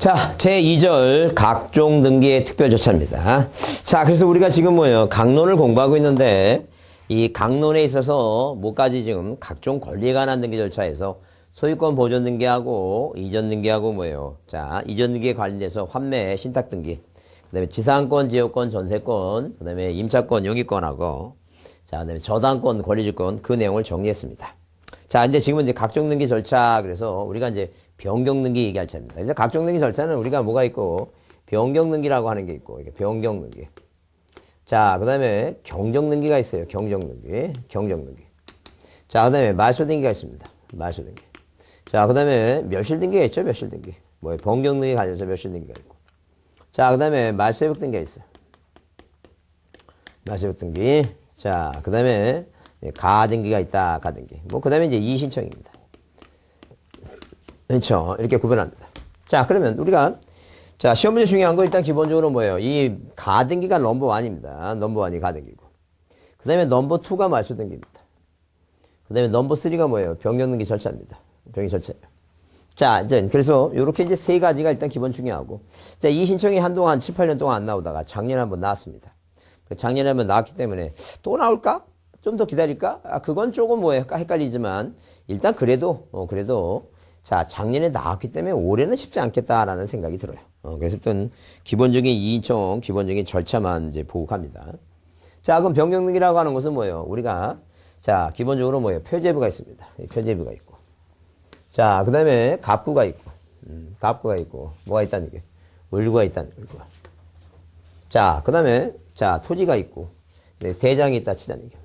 자, 제2절 각종 등기의 특별 절차입니다. 자, 그래서 우리가 지금 뭐예요? 강론을 공부하고 있는데 이 강론에 있어서 뭐까지 지금 각종 권리에 관한 등기 절차에서 소유권 보존 등기하고 이전 등기하고 뭐예요? 자, 이전 등기에 관련해서 환매, 신탁 등기, 그다음에 지상권, 지역권, 전세권, 그다음에 임차권, 용의권하고 자, 그다음에 저당권, 권리주권 그 내용을 정리했습니다. 자, 이제 지금은 이제 각종 등기 절차 그래서 우리가 이제 변경 등기 얘기할 차입니다. 그래서 각종 등기 절차는 우리가 뭐가 있고 변경 등기라고 하는 게 있고 이게 변경 등기. 자, 그다음에 경정 등기가 있어요. 경정 등기. 경정 등기. 자, 그다음에 말소 등기가 있습니다. 말소 등기. 자, 그다음에 멸실 등기가 있죠. 멸실 등기. 뭐 변경 등기 관련해서 멸실 등기가 있고. 자, 그다음에 말소회복 등기가 있어요. 말소회복 등기. 자, 그다음에 가등기가 있다. 가등기. 뭐 그다음에 이제 이의신청입니다. 그렇죠. 이렇게 구별합니다. 자, 그러면 우리가 자, 시험 문제 중요한 거 일단 기본적으로 뭐예요? 이 가등기가 넘버1입니다. 넘버1이 가등기고. 그 다음에 넘버2가 말소 등기입니다. 그 다음에 넘버3가 뭐예요? 변경 등기 절차입니다. 변경 절차예요. 자, 이제 그래서 이렇게 이제 세 가지가 일단 기본 중요하고. 자, 이 신청이 한동안 7, 8년 동안 안 나오다가 작년에 한번 나왔습니다. 작년에 한번 나왔기 때문에 또 나올까? 좀 더 기다릴까? 아, 그건 조금 뭐예요? 헷갈리지만 일단 그래도 자, 작년에 나왔기 때문에 올해는 쉽지 않겠다라는 생각이 들어요. 그래서 일단 기본적인 이인청, 기본적인 절차만 이제 보고 갑니다. 자, 그럼 변경등기라고 하는 것은 뭐예요? 우리가, 자, 기본적으로 뭐예요? 표제부가 있습니다. 표제부가 있고. 자, 그 다음에 갑구가 있고. 갑구가 있고. 뭐가 있다는 게? 을구가 있다는 을구가. 자, 그 다음에, 자, 토지가 있고. 대장이 있다 치자는 게.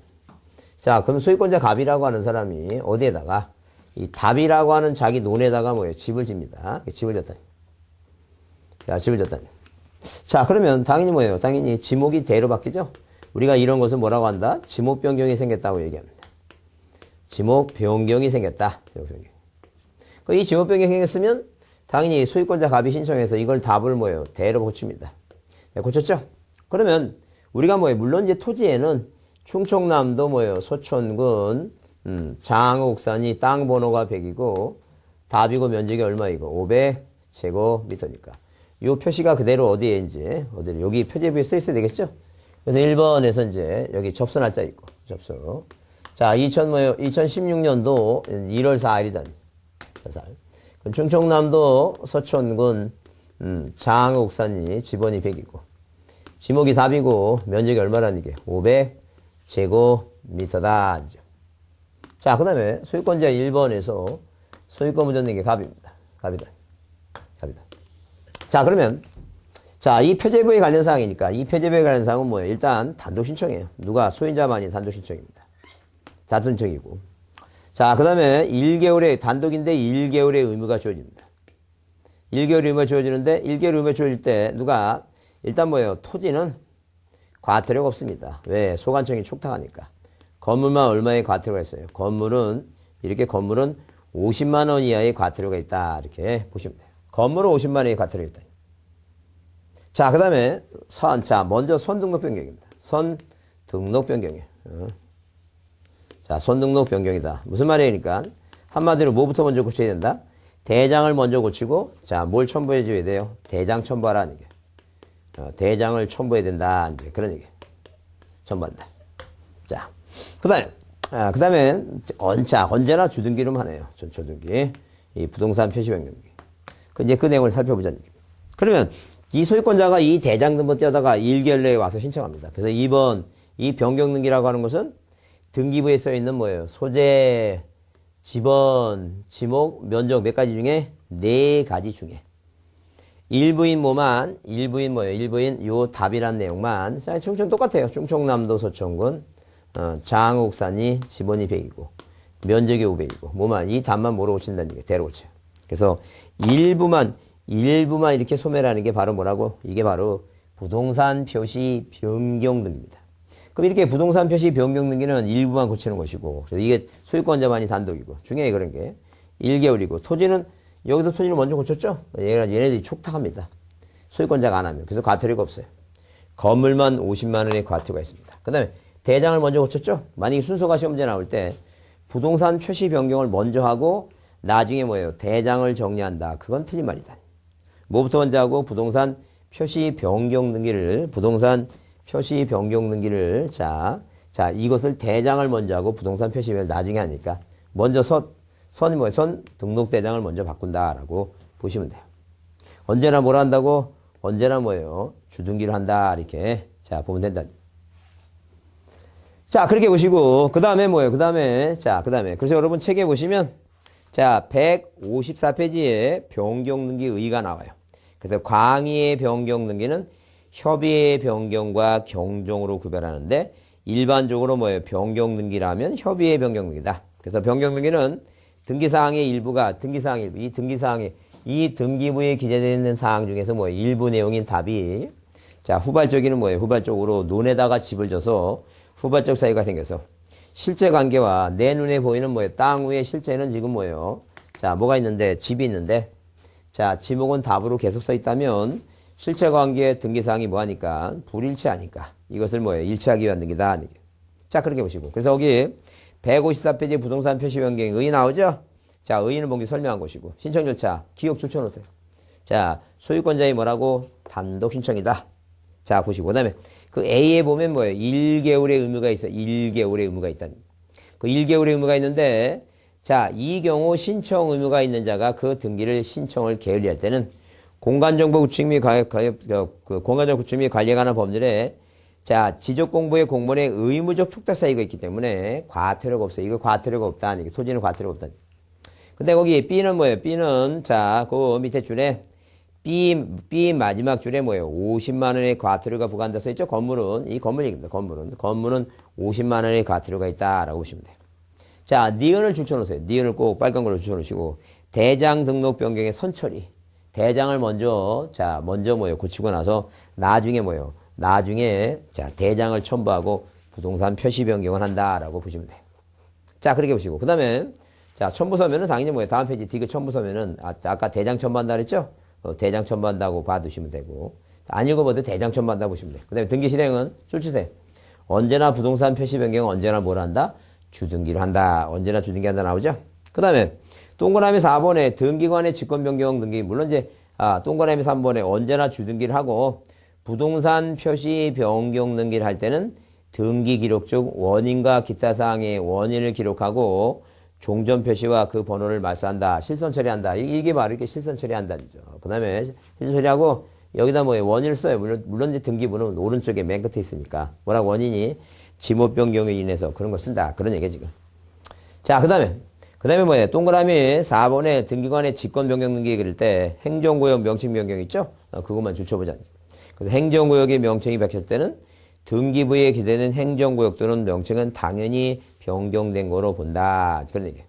자, 그럼 소유권자 갑이라고 하는 사람이 어디에다가 이 답이라고 하는 자기 논에다가 뭐예요? 집을 집니다. 집을 졌다니. 자, 집을 졌다니. 자, 그러면 당연히 뭐예요? 당연히 지목이 대로 바뀌죠? 우리가 이런 것을 뭐라고 한다? 지목 변경이 생겼다고 얘기합니다. 지목 변경이 생겼다. 지목 변경. 이 지목 변경이 생겼으면 당연히 소유권자 갑이 신청해서 이걸 답을 뭐예요? 대로 고칩니다. 네, 고쳤죠? 그러면 우리가 뭐예요? 물론 이제 토지에는 충청남도 뭐예요? 소촌군 장옥산이 땅 번호가 100이고 답이고 면적이 얼마이고 500제곱미터니까 이 표시가 그대로 어디에 이제 어디로 여기 표제부에 써 있어야 되겠죠? 그래서 1번에서 이제 여기 접수 날짜 있고 접수. 자, 2016년도 1월 4일이다. 충청남도 서촌군 장옥산이 지번이 100이고 지목이 답이고 면적이 얼마라는 게 500제곱미터다. 자, 그 다음에 소유권자 1번에서 소유권 보존 등기 갑입니다. 갑이다. 갑이다. 자, 그러면 자, 이 표제부에 관련 사항이니까 이 표제부에 관련 사항은 뭐예요? 일단 단독 신청이에요. 누가 소유자만이 단독 신청입니다. 단독 신청이고. 자, 그 다음에 1개월의 단독인데 1개월의 의무가 주어집니다. 1개월 의무가 주어지는데 1개월 의무가 주어질 때 누가 일단 뭐예요? 토지는 과태료가 없습니다. 왜? 소관청이 촉탁하니까. 건물만 얼마의 과태료가 있어요? 건물은 50만 원 이하의 과태료가 있다. 이렇게 보시면 돼요. 건물은 50만 원의 과태료가 있다. 자, 그 다음에 자, 먼저 선등록 변경입니다. 선등록 변경이에요. 자, 선등록 변경이다. 무슨 말이니까 한마디로 뭐부터 먼저 고쳐야 된다? 대장을 먼저 고치고 자, 뭘 첨부해 줘야 돼요? 대장 첨부하라는 게. 대장을 첨부해야 된다. 이제 그런 얘기. 첨부한다. 자, 그 다음에 언제나 주등기로 하네요. 전초등기. 이 부동산 표시 변경기. 이제 그 내용을 살펴보자는 얘기입니다. 그러면 이 소유권자가 이 대장 등본 떼어다가 1개월 내에 와서 신청합니다. 그래서 2번 이 변경 등기라고 하는 것은 등기부에 써 있는 뭐예요? 소재, 지번, 지목, 면적 몇 가지 중에 4가지 중에 일부인 뭐예요? 일부인 요 답이란 내용만. 자, 충청 똑같아요. 충청남도 서천군 장옥산이 지번이 100이고 면적이 500이고 뭐만 이 답만 뭐로 고친다는 게 대로 고쳐요. 그래서 일부만 이렇게 소멸하는 게 바로 뭐라고? 이게 바로 부동산 표시 변경 등기입니다. 그럼 이렇게 부동산 표시 변경 등기는 일부만 고치는 것이고 그래서 이게 소유권자만이 단독이고 중요해 그런 게 1개월이고 토지는 여기서 토지를 먼저 고쳤죠? 얘네들이 촉탁합니다. 소유권자가 안 하면. 그래서 과태료가 없어요. 건물만 50만 원의 과태료가 있습니다. 그 다음에 대장을 먼저 고쳤죠? 만약에 순서가 시험제 나올 때 부동산 표시 변경을 먼저 하고 나중에 뭐예요? 대장을 정리한다. 그건 틀린 말이다. 뭐부터 먼저 하고? 부동산 표시 변경 등기를, 부동산 표시 변경 등기를, 자, 이것을 대장을 먼저 하고 부동산 표시를 나중에 하니까 먼저 선이 뭐예요? 선 등록 대장을 먼저 바꾼다라고 보시면 돼요. 언제나 뭘 한다고? 언제나 뭐예요? 주등기를 한다. 이렇게. 자, 보면 된다. 자, 그렇게 보시고, 그 다음에 뭐예요? 그 다음에, 그래서 여러분 책에 보시면, 자, 154페이지에 변경등기 의의가 나와요. 그래서 광의의 변경등기는 협의의 변경과 경종으로 구별하는데, 일반적으로 뭐예요? 변경등기라면 협의의 변경등기다. 그래서 변경등기는 등기사항의 일부가, 이 등기부에 기재되어 있는 사항 중에서 뭐예요? 일부 내용인 답이, 자, 후발적이는 뭐예요? 후발적으로 논에다가 집을 져서 후발적 사유가 생겨서 실제 관계와 내 눈에 보이는 뭐예요? 땅 위에 실제는 지금 뭐예요? 자, 뭐가 있는데? 집이 있는데, 자, 지목은 답으로 계속 써 있다면 실제 관계의 등기사항이 뭐하니까? 불일치하니까. 이것을 뭐예요? 일치하기 위한 등기다. 자, 그렇게 보시고. 그래서 여기 154페이지 부동산 표시 변경 의의 나오죠? 자, 의의는 뭔지 설명한 것이고. 신청 절차, 기억 줄쳐놓으세요. 자, 소유권자의 뭐라고? 단독 신청이다. 자, 보시고. 그 다음에 그 A에 보면 뭐예요? 1개월의 의무가 있어. 1개월의 의무가 있다는. 그 1개월의 의무가 있는데, 자, 이 경우 신청 의무가 있는 자가 그 등기를 신청을 게을리할 때는 공간정보 구축 및 공간정보 구축 및 관리에 관한 법률에 자, 지적공부의 공무원의 의무적 촉탁 사유가 있기 때문에 과태료가 없어요. 이거 과태료가 없다. 이게 토지는 과태료가 없다. 근데 거기 B는 뭐예요? B는 자, 그 밑에 줄에 B 마지막 줄에 뭐예요? 50만 원의 과태료가 부과한다 써 있죠? 건물은 이 건물 얘기입니다. 건물은 50만 원의 과태료가 있다라고 보시면 돼요. 자, 니은을 줄쳐놓으세요. 니은을 꼭 빨간 걸로 줄쳐놓으시고 대장 등록 변경의 선처리. 대장을 먼저 뭐예요? 고치고 나서 나중에 뭐예요? 나중에 자, 대장을 첨부하고 부동산 표시 변경을 한다라고 보시면 돼요. 자, 그렇게 보시고 그다음에 자, 첨부서면은 당연히 뭐예요? 다음 페이지 디귿 첨부서면은 아까 대장 첨부한다 그랬죠? 대장 첨부한다고 봐두시면 되고 안 읽어봐도 대장 첨부한다고 보시면 돼요. 그 다음에 등기 실행은 쫄치세. 언제나 부동산 표시 변경은 언제나 뭘 한다? 주등기를 한다. 언제나 주등기 한다 나오죠? 그 다음에 동그라미 4번에 등기관의 직권 변경 등기. 물론 이제 동그라미 3번에 언제나 주등기를 하고 부동산 표시 변경 등기를 할 때는 등기 기록 중 원인과 기타 사항의 원인을 기록하고 종전 표시와 그 번호를 말소한다. 실선 처리한다. 이게 바로 이렇게 실선 처리한다죠. 그 다음에 실선 처리하고 여기다 뭐예요? 원인을 써요. 물론 이제 등기부는 오른쪽에 맨 끝에 있으니까. 뭐라고 원인이 지목 변경에 인해서 그런 걸 쓴다. 그런 얘기야 지금. 자, 그 다음에 뭐예요? 동그라미 4번에 등기관의 직권 변경 등기 그릴 때 행정구역 명칭 변경 있죠? 그것만 줄쳐보자. 그래서 행정구역의 명칭이 바뀌었을 때는 등기부에 기재된 행정구역 또는 명칭은 당연히 변경된 거로 본다. 그런 얘기예요.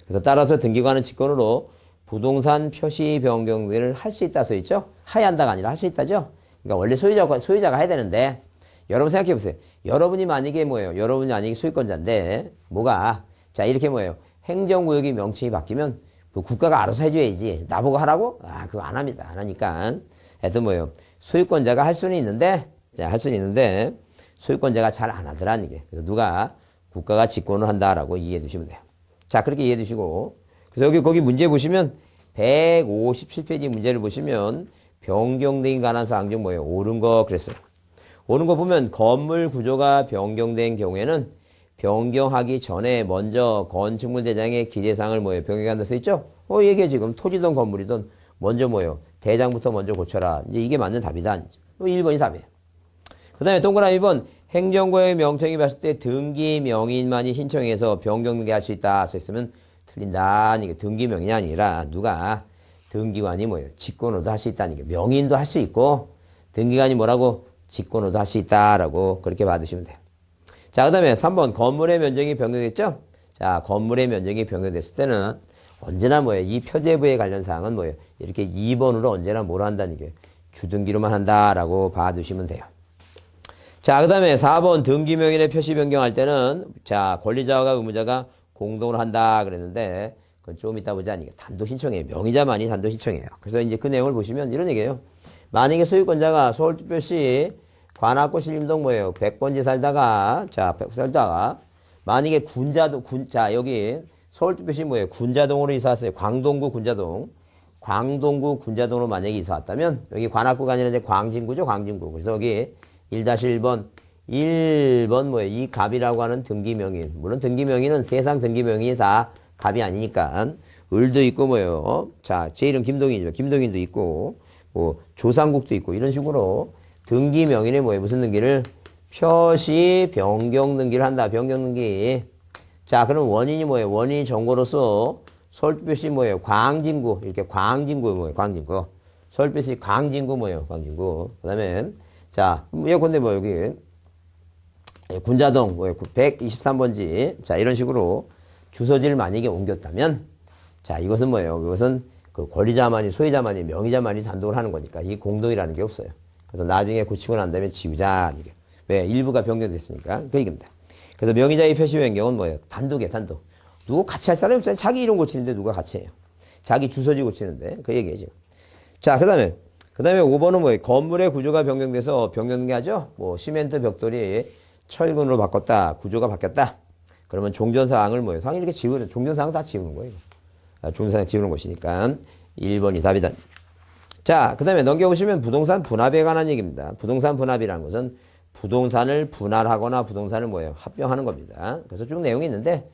그래서 따라서 등기관은 직권으로 부동산 표시 변경을 할 수 있다 써 있죠? 하야한다가 아니라 할 수 있다죠? 그러니까 원래 소유자가 해야 되는데 여러분 생각해 보세요. 여러분이 만약에 뭐예요? 여러분이 만약에 소유권자인데 뭐가 자 이렇게 뭐예요? 행정구역의 명칭이 바뀌면 그 국가가 알아서 해줘야지. 나보고 하라고? 그거 안 합니다. 안 하니까. 하여튼 뭐예요? 소유권자가 할 수는 있는데 소유권자가 잘 안 하더라는 게. 그래서 국가가 직권을 한다라고 이해해 두시면 돼요. 자, 그렇게 이해해 두시고. 그래서 거기 문제 보시면 157페이지 문제를 보시면 변경 등에 관한 사항 중 뭐예요? 옳은 거 그랬어요. 옳은 거 보면 건물 구조가 변경된 경우에는 변경하기 전에 먼저 건축물 대장의 기재사항을 뭐예요? 변경한다 써 있죠? 이게 지금 토지든 건물이든 먼저 뭐예요? 대장부터 먼저 고쳐라. 이제 이게 맞는 답이다. 1번이 답이에요. 그 다음에 동그라미 2번 행정구역의 명칭이 봤을 때 등기 명의인만이 신청해서 변경 등기할 수 있다 써 있으면 틀린다. 이게 등기 명의이 아니라 누가 등기관이 뭐예요? 직권으로도 할 수 있다는 게 명의인도 할 수 있고 등기관이 뭐라고 직권으로도 할 수 있다라고 그렇게 봐두시면 돼요. 자, 그 다음에 3번 건물의 면적이 변경됐죠? 자, 건물의 면적이 변경됐을 때는 언제나 뭐예요? 이 표제부에 관련 사항은 뭐예요? 이렇게 2번으로 언제나 뭘 한다는 게 주등기로만 한다라고 봐두시면 돼요. 자, 그 다음에 4번 등기명의의 표시 변경할 때는 자, 권리자와 의무자가 공동으로 한다 그랬는데 그건 좀 이따 보자. 단독 신청이에요. 명의자만이 단독 신청이에요. 그래서 이제 그 내용을 보시면 이런 얘기예요. 만약에 소유권자가 서울특별시 관악구 신림동 뭐예요? 100번지 살다가 만약에 여기 서울특별시 뭐예요? 군자동으로 이사 왔어요. 광동구 군자동. 광동구 군자동으로 만약에 이사 왔다면 여기 관악구가 아니라 이제 광진구죠. 광진구. 그래서 여기 1-1번 1번 뭐예요? 이 갑이라고 하는 등기명인. 물론 등기명인은 세상 등기명인이 다 갑이 아니니까 을도 있고 뭐예요? 자, 제 이름 김동인이죠. 김동인도 있고 뭐 조상국도 있고 이런 식으로 등기명인의 뭐예요? 무슨 등기를? 표시 변경 등기를 한다. 변경 등기. 자, 그럼 원인이 뭐예요? 원인이 정고로서 서울특별시 뭐예요? 광진구. 이렇게 광진구 뭐예요? 광진구. 서울특별시 광진구 뭐예요? 광진구. 그 다음에 자, 예컨대 뭐 여기 군자동 뭐예요? 123번지. 자, 이런 식으로 주소지를 만약에 옮겼다면 자, 이것은 뭐예요? 이것은 그 권리자만이, 소유자만이, 명의자만이 단독을 하는 거니까 이 공동이라는 게 없어요. 그래서 나중에 고치고 난 다음에 지우자. 이게. 왜? 일부가 변경됐으니까. 그 얘기입니다. 그래서 명의자의 표시 변경은 뭐예요? 단독이에요, 단독. 누구 같이 할 사람이 없어요. 자기 이름 고치는데 누가 같이 해요? 자기 주소지 고치는데. 그 얘기죠. 자, 그 다음에 5번은 뭐예요? 건물의 구조가 변경돼서 변경이 하죠? 뭐, 시멘트 벽돌이 철근으로 바꿨다. 구조가 바뀌었다. 그러면 종전사항을 뭐예요? 상이 이렇게 지우는, 종전사항 다 지우는 거예요. 종전사항 지우는 것이니까 1번이 답이다. 자, 그 다음에 넘겨보시면 부동산 분합에 관한 얘기입니다. 부동산 분합이라는 것은 부동산을 분할하거나 부동산을 뭐예요? 합병하는 겁니다. 그래서 쭉 내용이 있는데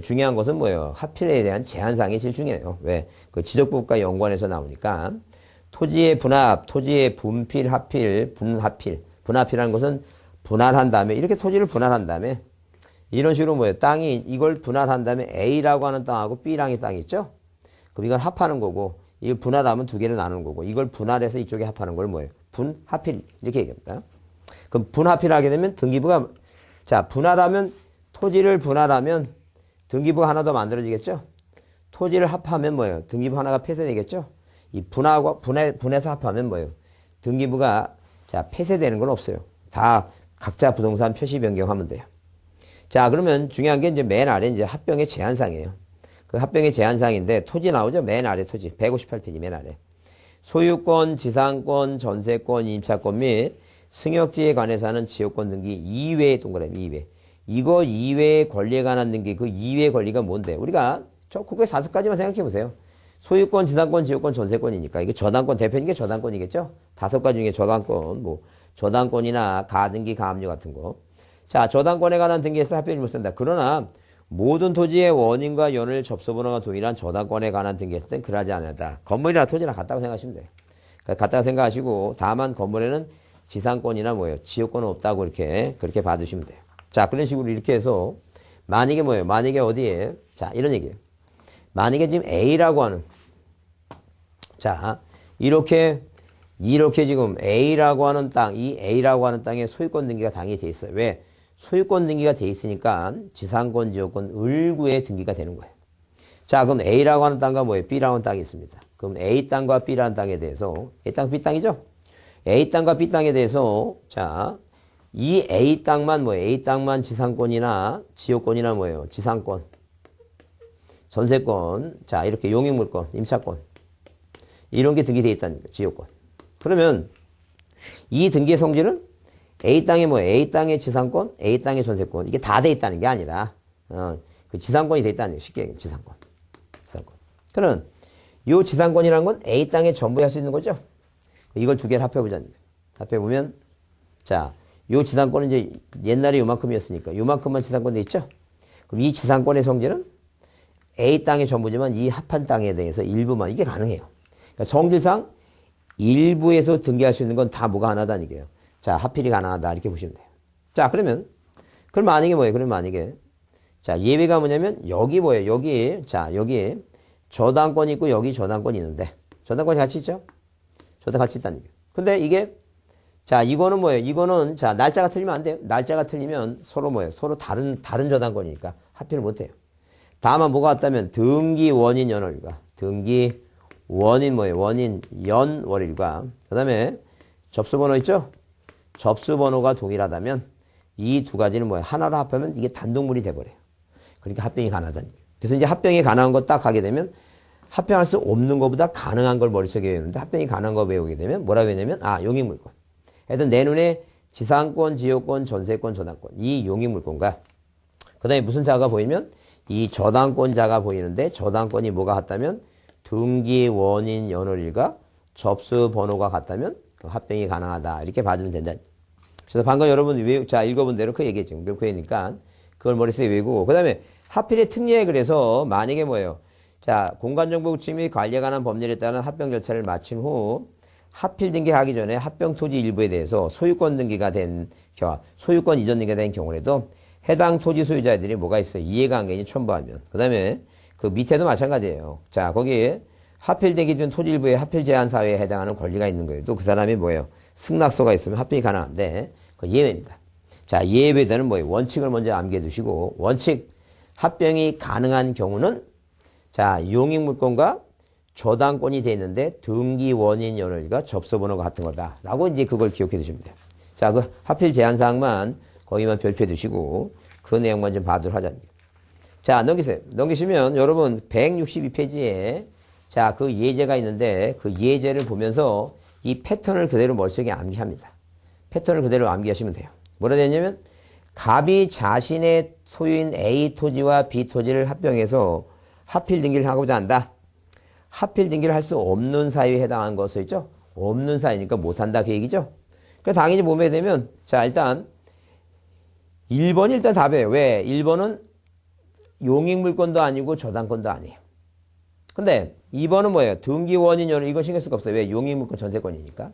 중요한 것은 뭐예요? 합필에 대한 제한사항이 제일 중요해요. 왜? 그 지적법과 연관해서 나오니까 토지의 분합, 토지의 분필, 합필, 분합필. 분합필이라는 것은 분할한 다음에 이렇게 토지를 분할한 다음에 이런 식으로 뭐예요? 땅이 이걸 분할한 다음에 A라고 하는 땅하고 B랑의 땅이 있죠? 그럼 이걸 합하는 거고 이걸 분할하면 두 개를 나누는 거고 이걸 분할해서 이쪽에 합하는 걸 뭐예요? 분합필 이렇게 얘기합니다. 그럼 분합필 하게 되면 등기부가 자 분할하면 토지를 분할하면 등기부가 하나 더 만들어지겠죠? 토지를 합하면 뭐예요? 등기부 하나가 폐쇄되겠죠? 이 분해서 합하면 뭐예요? 등기부가 자 폐쇄되는 건 없어요. 다 각자 부동산 표시 변경하면 돼요. 자 그러면 중요한 게 이제 맨 아래 이제 합병의 제한사항이에요. 그 합병의 제한사항인데 토지 나오죠? 맨 아래 토지 158페이지 맨 아래 소유권, 지상권, 전세권, 임차권 및 승역지에 관해서 하는 지역권 등기 이외의 동그라미 이외. 이거 이외의 권리에 관한 등기 그 이외의 권리가 뭔데? 우리가 저 그게 5가지만 생각해 보세요. 소유권, 지상권, 지역권, 전세권이니까 이게 저당권 대표적인 게 저당권이겠죠? 5가지 중에 저당권 뭐 저당권이나 가등기, 가압류 같은 거. 자 저당권에 관한 등기에서 합병을 못 쓴다. 그러나 모든 토지의 원인과 연을 접수번호가 동일한 저당권에 관한 등기했을 땐 그러지 않는다. 건물이나 토지나 같다고 생각하시면 돼요. 그러니까 같다고 생각하시고 다만 건물에는 지상권이나 뭐예요? 지역권은 없다고 이렇게 그렇게 봐두시면 돼요. 자 그런 식으로 이렇게 해서 만약에 뭐예요? 만약에 어디에 자 이런 얘기예요. 만약에 지금 A라고 하는 자 이렇게 지금 A라고 하는 땅, 이 A라고 하는 땅에 소유권 등기가 당연히 돼 있어요. 왜? 소유권 등기가 돼 있으니까 지상권, 지역권, 을구에 등기가 되는 거예요. 자, 그럼 A라고 하는 땅과 뭐예요? B라고 하는 땅이 있습니다. 그럼 A 땅과 B라는 땅에 대해서 A 땅, B 땅이죠? A 땅과 B 땅에 대해서 자, 이 A 땅만 뭐예요? A 땅만 지상권이나 지역권이나 뭐예요? 지상권, 전세권, 자, 이렇게 용익물권, 임차권 이런 게 등기돼 있다는 거예요. 지역권. 그러면 이 등기의 성질은 A 땅에 뭐예요? A 땅의 지상권, A 땅의 전세권 이게 다 돼 있다는 게 아니라 그 지상권이 돼 있다는 거예요. 쉽게 얘기하면 지상권. 그럼 이 지상권이라는 건 A 땅에 전부 할 수 있는 거죠. 이걸 두 개를 합해보자. 합해보면 자, 이 지상권은 이제 옛날에 요만큼이었으니까 요만큼만 지상권 돼 있죠. 그럼 이 지상권의 성질은 A 땅의 전부지만 이 합한 땅에 대해서 일부만 이게 가능해요. 그러니까 성질상 일부에서 등기할 수 있는 건 다 뭐가 하나다는 얘기예요. 자, 합필이 가능하다. 이렇게 보시면 돼요. 자, 그럼 만약에 뭐예요? 그럼 만약에. 자, 예외가 뭐냐면, 여기 뭐예요? 여기 저당권이 있고, 여기 저당권이 있는데, 저당권이 같이 있죠? 저도 같이 있다는 얘기예요. 근데 이게, 자, 이거는 뭐예요? 이거는, 자, 날짜가 틀리면 안 돼요. 날짜가 틀리면 서로 뭐예요? 서로 다른 저당권이니까 합필을 못 해요. 다만 뭐가 같다면, 등기 원인 연월과, 등기 원인 뭐예요? 원인 연월일과, 그 다음에 접수번호 있죠? 접수번호가 동일하다면 이 두 가지는 뭐예요? 하나로 합하면 이게 단독물이 돼버려요. 그러니까 합병이 가능하다는 얘기예요. 그래서 이제 합병이 가능한 거 딱 하게 되면 합병할 수 없는 것보다 가능한 걸 머릿속에 외우는데 합병이 가능한 거 외우게 되면 뭐라고 외우냐면 용익물권. 하여튼 내 눈에 지상권, 지역권, 전세권, 저당권 이 용익물권과 그 다음에 무슨 자가 보이면 이 저당권자가 보이는데 저당권이 뭐가 같다면 등기 원인 연월일과 접수 번호가 같다면 합병이 가능하다. 이렇게 봐주면 된다. 그래서 방금 여러분 자, 읽어본 대로 그 얘기했죠. 그러니까 그걸 머릿속에 외우고, 그 다음에 하필의 특례에 그래서 만약에 뭐예요? 자, 공간정보 및 관리에 관한 법률에 따른 합병 절차를 마친 후 하필 등기하기 전에 합병 토지 일부에 대해서 소유권 등기가 된 경우, 소유권 이전 등기가 된 경우에도 해당 토지 소유자들이 뭐가 있어요? 이해관계인이 첨부하면. 그 다음에 그 밑에도 마찬가지예요. 자, 거기에 하필 등기된 토지 일부의 하필 제한 사유에 해당하는 권리가 있는 거예요. 또 그 사람이 뭐예요? 승낙서가 있으면 합병이 가능한데, 그 예외입니다. 자, 예외되는 뭐예요? 원칙을 먼저 암기해 두시고, 원칙, 합병이 가능한 경우는, 자, 용익물권과 저당권이 돼 있는데, 등기 원인 연월일과 접수번호가 같은 거다. 라고 이제 그걸 기억해 두시면 돼요. 자, 그 하필 제한사항만 거기만 별표해 두시고, 그 내용만 좀 봐두도록 하자는 거예요. 자, 넘기세요. 넘기시면 여러분 162페이지에 자, 그 예제가 있는데 그 예제를 보면서 이 패턴을 그대로 머릿속에 암기합니다. 패턴을 그대로 암기하시면 돼요. 뭐라 되냐면 갑이 자신의 소유인 A 토지와 B 토지를 합병해서 하필 등기를 하고자 한다. 하필 등기를 할 수 없는 사유에 해당하는 것을 있죠. 없는 사유니까 못한다 그 얘기죠. 그래서 당연히 보게 되면 자, 일단 1번이 일단 답이에요. 왜? 1번은 용익물권도 아니고 저당권도 아니에요. 근데 2번은 뭐예요? 등기 원인 연월 이거 신경 쓸 거 없어요. 왜? 용익물권 전세권이니까.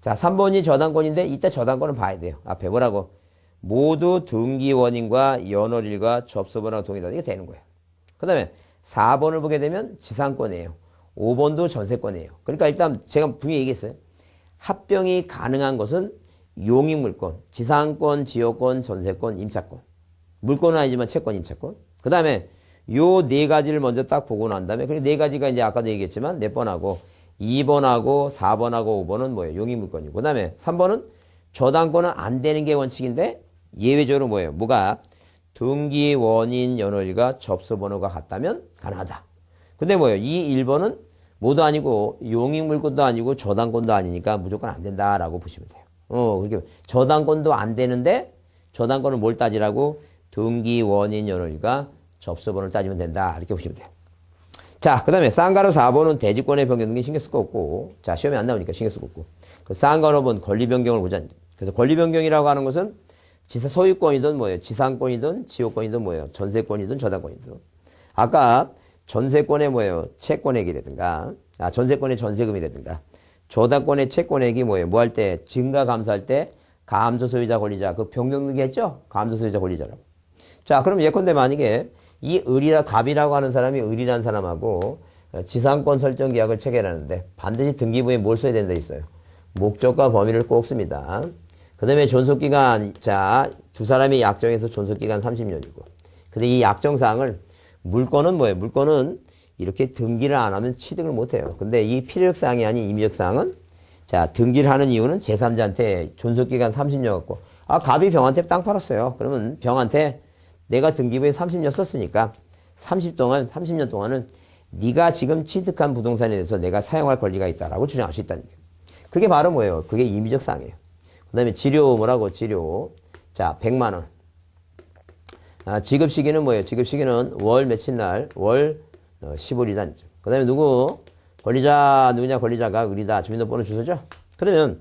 자, 3번이 저당권인데 이때 저당권은 봐야 돼요. 앞에 뭐라고? 모두 등기 원인과 연월일과 접수번호가 동일하다. 이게 되는 거예요. 그 다음에 4번을 보게 되면 지상권이에요. 5번도 전세권이에요. 그러니까 일단 제가 분명히 얘기했어요. 합병이 가능한 것은 용익물권, 지상권, 지역권, 전세권, 임차권. 물권은 아니지만 채권, 임차권. 그 다음에 요 네 가지를 먼저 딱 보고 난 다음에, 그리고 네 가지가 이제 아까도 얘기했지만 몇 번하고 2번하고 4번하고 5번은 뭐예요? 용익물권이고. 그 다음에 3번은 저당권은 안 되는 게 원칙인데 예외적으로 뭐예요? 뭐가? 등기 원인 연월일과 접수번호가 같다면 가능하다. 근데 뭐예요? 이 1번은 뭐도 아니고 용익물권도 아니고 저당권도 아니니까 무조건 안 된다라고 보시면 돼요. 그렇게 저당권도 안 되는데 저당권은 뭘 따지라고? 등기 원인 연월일과 접수번호를 따지면 된다. 이렇게 보시면 돼요. 자, 그 다음에 쌍가로 4번은 대지권의 변경 등기 신경 쓸 거 없고, 자, 시험에 안 나오니까 신경 쓸 거 없고, 그 쌍가로 5번 권리 변경을 보자. 그래서 권리 변경이라고 하는 것은 소유권이든 뭐예요? 지상권이든 지역권이든 뭐예요? 전세권이든 저당권이든. 아까 전세권의 뭐예요? 채권액이라든가, 전세권의 전세금이라든가, 저당권의 채권액이 뭐예요? 뭐 할 때? 증가 감소할 때 감소 소유자 권리자 그 변경 등기 했죠? 감소 소유자 권리자라고. 자, 그럼 예컨대 만약에 이 갑이라고 하는 사람이 을이라는 사람하고 지상권 설정 계약을 체결하는데 반드시 등기부에 뭘 써야 된다 있어요. 목적과 범위를 꼭 씁니다. 그 다음에 존속기간, 자, 두 사람이 약정해서 존속기간 30년이고. 근데 이 약정사항을 물건은 뭐예요? 물건은 이렇게 등기를 안 하면 취득을 못 해요. 근데 이 필요사항이 아닌 임의적사항은 자, 등기를 하는 이유는 제3자한테 존속기간 30년 갖고 갑이 병한테 땅 팔았어요. 그러면 병한테 내가 등기부에 30년 썼으니까 30년 동안은 네가 지금 취득한 부동산에 대해서 내가 사용할 권리가 있다라고 주장할 수 있다는 거예요. 그게 바로 뭐예요? 그게 임의적 사항이에요. 그 다음에 지료 뭐라고? 지료. 자, 100만 원. 지급 시기는 뭐예요? 지급 시기는 월 며칠 날? 월 15일이다. 그 다음에 누구? 권리자 누구냐? 권리자가 을이다. 주민등록번호 주소죠? 그러면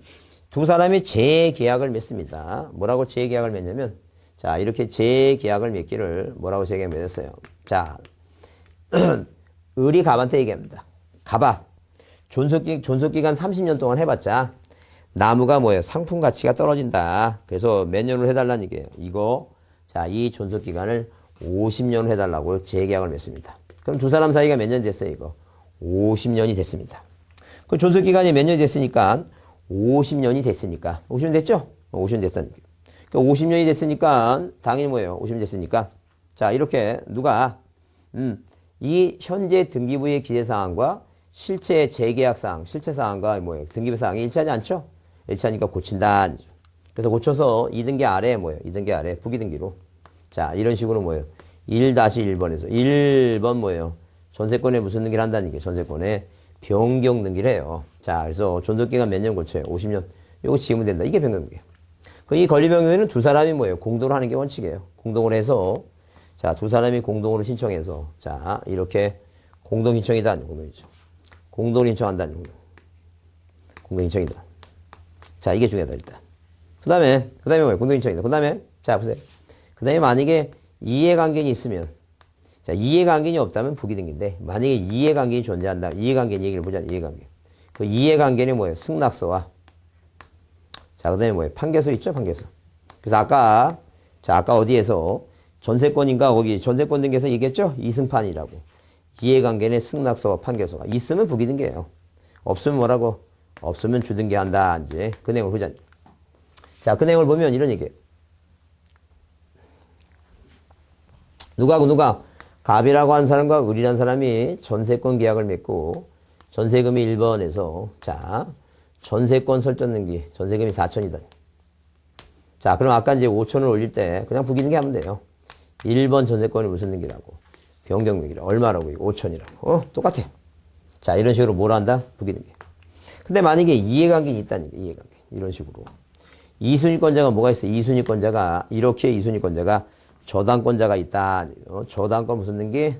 두 사람이 재계약을 맺습니다. 뭐라고 재계약을 맺냐면 자, 이렇게 재계약을 맺기를 뭐라고 재계약 맺었어요? 자, 을이 갑한테 얘기합니다. 갑아, 존속기간 30년 동안 해봤자 나무가 뭐예요? 상품 가치가 떨어진다. 그래서 몇 년으로 해달라는 얘기예요. 이거, 자, 이 존속기간을 50년으로 해달라고 재계약을 맺습니다. 그럼 두 사람 사이가 몇 년 됐어요, 이거? 50년이 됐습니다. 그 존속기간이 몇 년이 됐으니까? 50년이 됐으니까. 50년 됐죠? 50년 됐다는 얘기예요. 50년이 됐으니까 당연히 뭐예요? 50년 됐으니까 자, 이렇게 누가 이 현재 등기부의 기재사항과 실제 재계약사항, 실체사항과 뭐예요? 등기부사항이 일치하지 않죠? 일치하니까 고친다. 그래서 고쳐서 2등기 아래 뭐예요? 2등기 아래 부기등기로 자, 이런 식으로 뭐예요? 1-1번에서 1번 뭐예요? 전세권에 무슨 등기를 한다는 얘기예요? 전세권에 변경 등기를 해요. 자, 그래서 존속기간 몇 년 고쳐요? 50년. 요거 지으면 된다. 이게 변경 등기예요. 이 권리 변경에는 두 사람이 뭐예요? 공동으로 하는 게 원칙이에요. 공동으로 해서 자, 두 사람이 공동으로 신청해서 자, 이렇게 공동신청이다. 공동신청. 공동신청한다. 공동신청이다. 자, 이게 중요하다, 일단. 그 다음에 뭐예요? 공동신청이다. 그 다음에, 자, 보세요. 그 다음에 만약에 이해관계인이 있으면, 자, 이해관계인이 없다면 부기등기인데, 만약에 이해관계인이 존재한다. 이해관계인 얘기를 보자, 이해관계. 그 이해관계인이 뭐예요? 승낙서와, 자, 그 다음에 뭐예요? 판결서 있죠, 판결서. 그래서 아까 어디에서 전세권인가, 거기 전세권 등기에서 얘기했죠? 이승판이라고. 이해관계인의 승낙서와 판결서가 있으면 부기등기예요. 없으면 뭐라고? 없으면 주등기한다. 이제 그 내용을 보자. 자, 그 내용을 보면 이런 얘기예요. 누가 갑이라고 하는 사람과 을이라는 사람이 전세권 계약을 맺고 전세금이 1번에서 자, 전세권 설정 등기 전세금이 4천이다. 자, 그럼 아까 이제 5천을 올릴 때 그냥 부기등기 하면 돼요. 1번 전세권이 무슨 등기라고? 변경 등기라. 얼마라고? 5천이라고. 똑같아. 자, 이런 식으로 뭘 한다? 부기등기. 근데 만약에 이해관계인이 있다는 얘기예요. 이해관계. 이런 식으로. 이순위권자가 뭐가 있어? 이순위권자가 이렇게 이순위권자가 저당권자가 있다. 저당권 무슨 등기?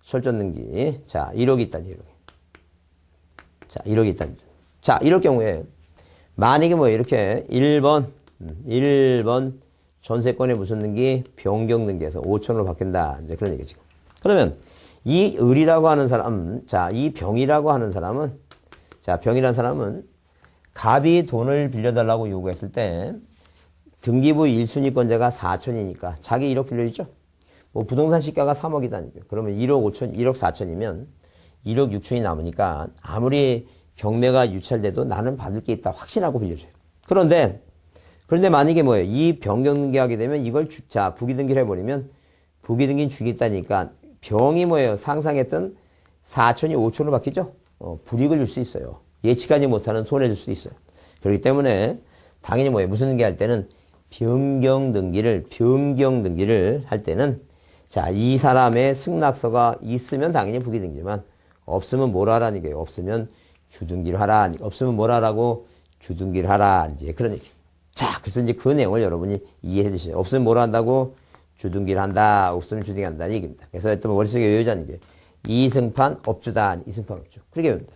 설정 등기. 자, 1억이 있다니 1억. 자, 1억이 있다니. 자, 이럴 경우에 만약에 뭐예요? 이렇게 1번 전세권의 무슨 등기? 변경 등기에서 5천으로 바뀐다. 이제 그런 얘기지. 그러면 이 을이라고 하는 사람, 자, 이 병이라고 하는 사람은, 자, 병이라는 사람은 갑이 돈을 빌려달라고 요구했을 때 등기부 1순위권자가 4천이니까 자기 1억 빌려주죠. 뭐 부동산 시가가 3억이다니까. 그러면 1억 5천, 1억 4천이면 1억 6천이 남으니까 아무리 경매가 유찰돼도 나는 받을 게 있다 확신하고 빌려줘요. 그런데 만약에 뭐예요? 이 변경 등기하게 되면 이걸 자, 부기등기를 해버리면 부기등기는 주겠다니까 병이 뭐예요? 상상했던 4천이 5천으로 바뀌죠? 불이익을 줄 수 있어요. 예측하지 못하는 손해 줄 수 있어요. 그렇기 때문에 당연히 뭐예요? 무슨 등기 할 때는 변경 등기를 할 때는 자, 이 사람의 승낙서가 있으면 당연히 부기등기지만 없으면 뭘 하라는 거예요? 없으면 주등기를 하라. 없으면 뭘 하라고? 주등기를 하라. 이제 그런 얘기. 자, 그래서 이제 그 내용을 여러분이 이해해 주시죠. 없으면 뭘 한다고? 주등기를 한다. 없으면 주등기 한다는 얘기입니다. 그래서 또 머릿속에 외우자는 게 이승판 업주다. 이승판 업주. 그렇게 외웁니다.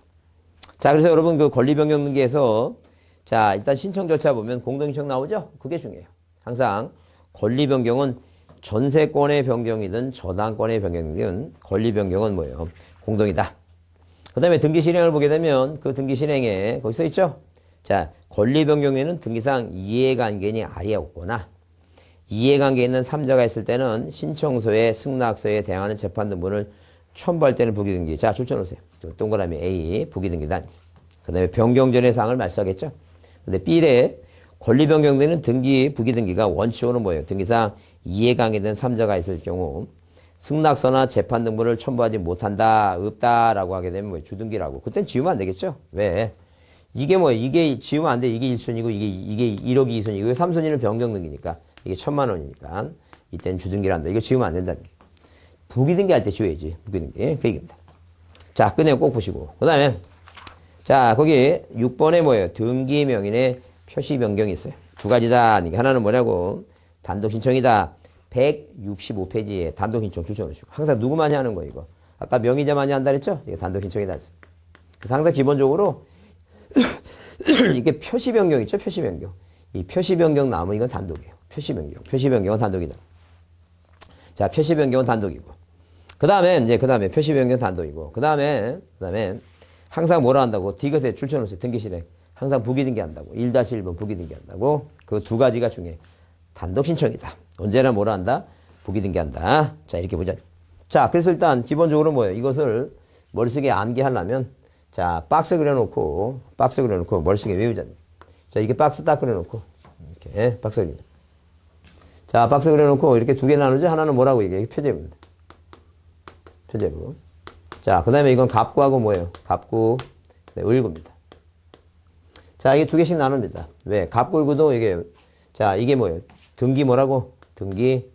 자, 그래서 여러분 그 권리변경 등기에서 자, 일단 신청 절차 보면 공동신청 나오죠? 그게 중요해요. 항상 권리변경은 전세권의 변경이든 저당권의 변경이든 권리변경은 뭐예요? 공동이다. 그 다음에 등기 실행을 보게 되면 그 등기 실행에 거기 써 있죠? 자, 권리변경에는 등기상 이해관계인이 아예 없거나 이해관계 있는 3자가 있을 때는 신청서에 승낙서에 대항하는 재판 등본을 첨부할 때는 부기등기. 자, 줄쳐놓으세요. 동그라미 A, 부기등기단. 그 다음에 변경전의 사항을 말씀하겠죠? 근데 B에 권리변경되는 등기, 부기등기가 원칙으로는 뭐예요? 등기상 이해관계된 3자가 있을 경우 승낙서나 재판 등본을 첨부하지 못한다, 없다라고 하게 되면 뭐예요? 주등기라고. 그땐 지우면 안 되겠죠? 왜? 이게 뭐예요? 이게 지우면 안 돼. 이게 1순위고 이게 1억이 2순위고 3순위는 변경등기니까 이게 1,000만 원이니까 이때는 주등기를 한다. 이거 지우면 안 된다. 부기등기 할 때 지워야지. 부기등기. 그 얘기입니다. 자, 그 내용 꼭 보시고. 그 다음에 자, 거기 6번에 뭐예요? 등기 명인의 표시 변경이 있어요. 두 가지다. 하나는 뭐냐고? 단독 신청이다. 165페이지에 단독 신청 추천하시고. 항상 누구만이 하는 거예요, 이거. 아까 명의자만이 한다 그랬죠? 이거 단독 신청이다. 그래서 항상 기본적으로 이게 표시 변경 있죠? 표시 변경. 이 표시 변경 나오면 이건 단독이에요. 표시 변경. 표시 변경은 단독이다. 자, 표시 변경은 단독이고. 그 다음에 표시 변경 단독이고. 그 다음에 항상 뭐라 한다고? 디귿에 줄쳐놓으세요. 등기 실행. 항상 부기등기 한다고. 1-1번 부기등기 한다고. 그 두 가지가 중에 단독 신청이다. 언제나 뭐라 한다? 부기등기 한다. 자, 이렇게 보자. 자, 그래서 일단 기본적으로 뭐예요? 이것을 머릿속에 암기하려면 자, 박스 그려놓고 머릿속에 외우자. 자, 이게 박스 딱 그려놓고 이렇게 박스 그려. 자, 박스 그려놓고 이렇게 두 개 나누죠? 하나는 뭐라고 얘기해? 표제부입니다. 표제부. 자, 그 다음에 이건 갑구하고 뭐예요? 갑구, 을구입니다. 자, 이게 두 개씩 나눕니다. 왜? 갑구, 을구도 이게, 자, 이게 뭐예요? 등기 뭐라고? 등기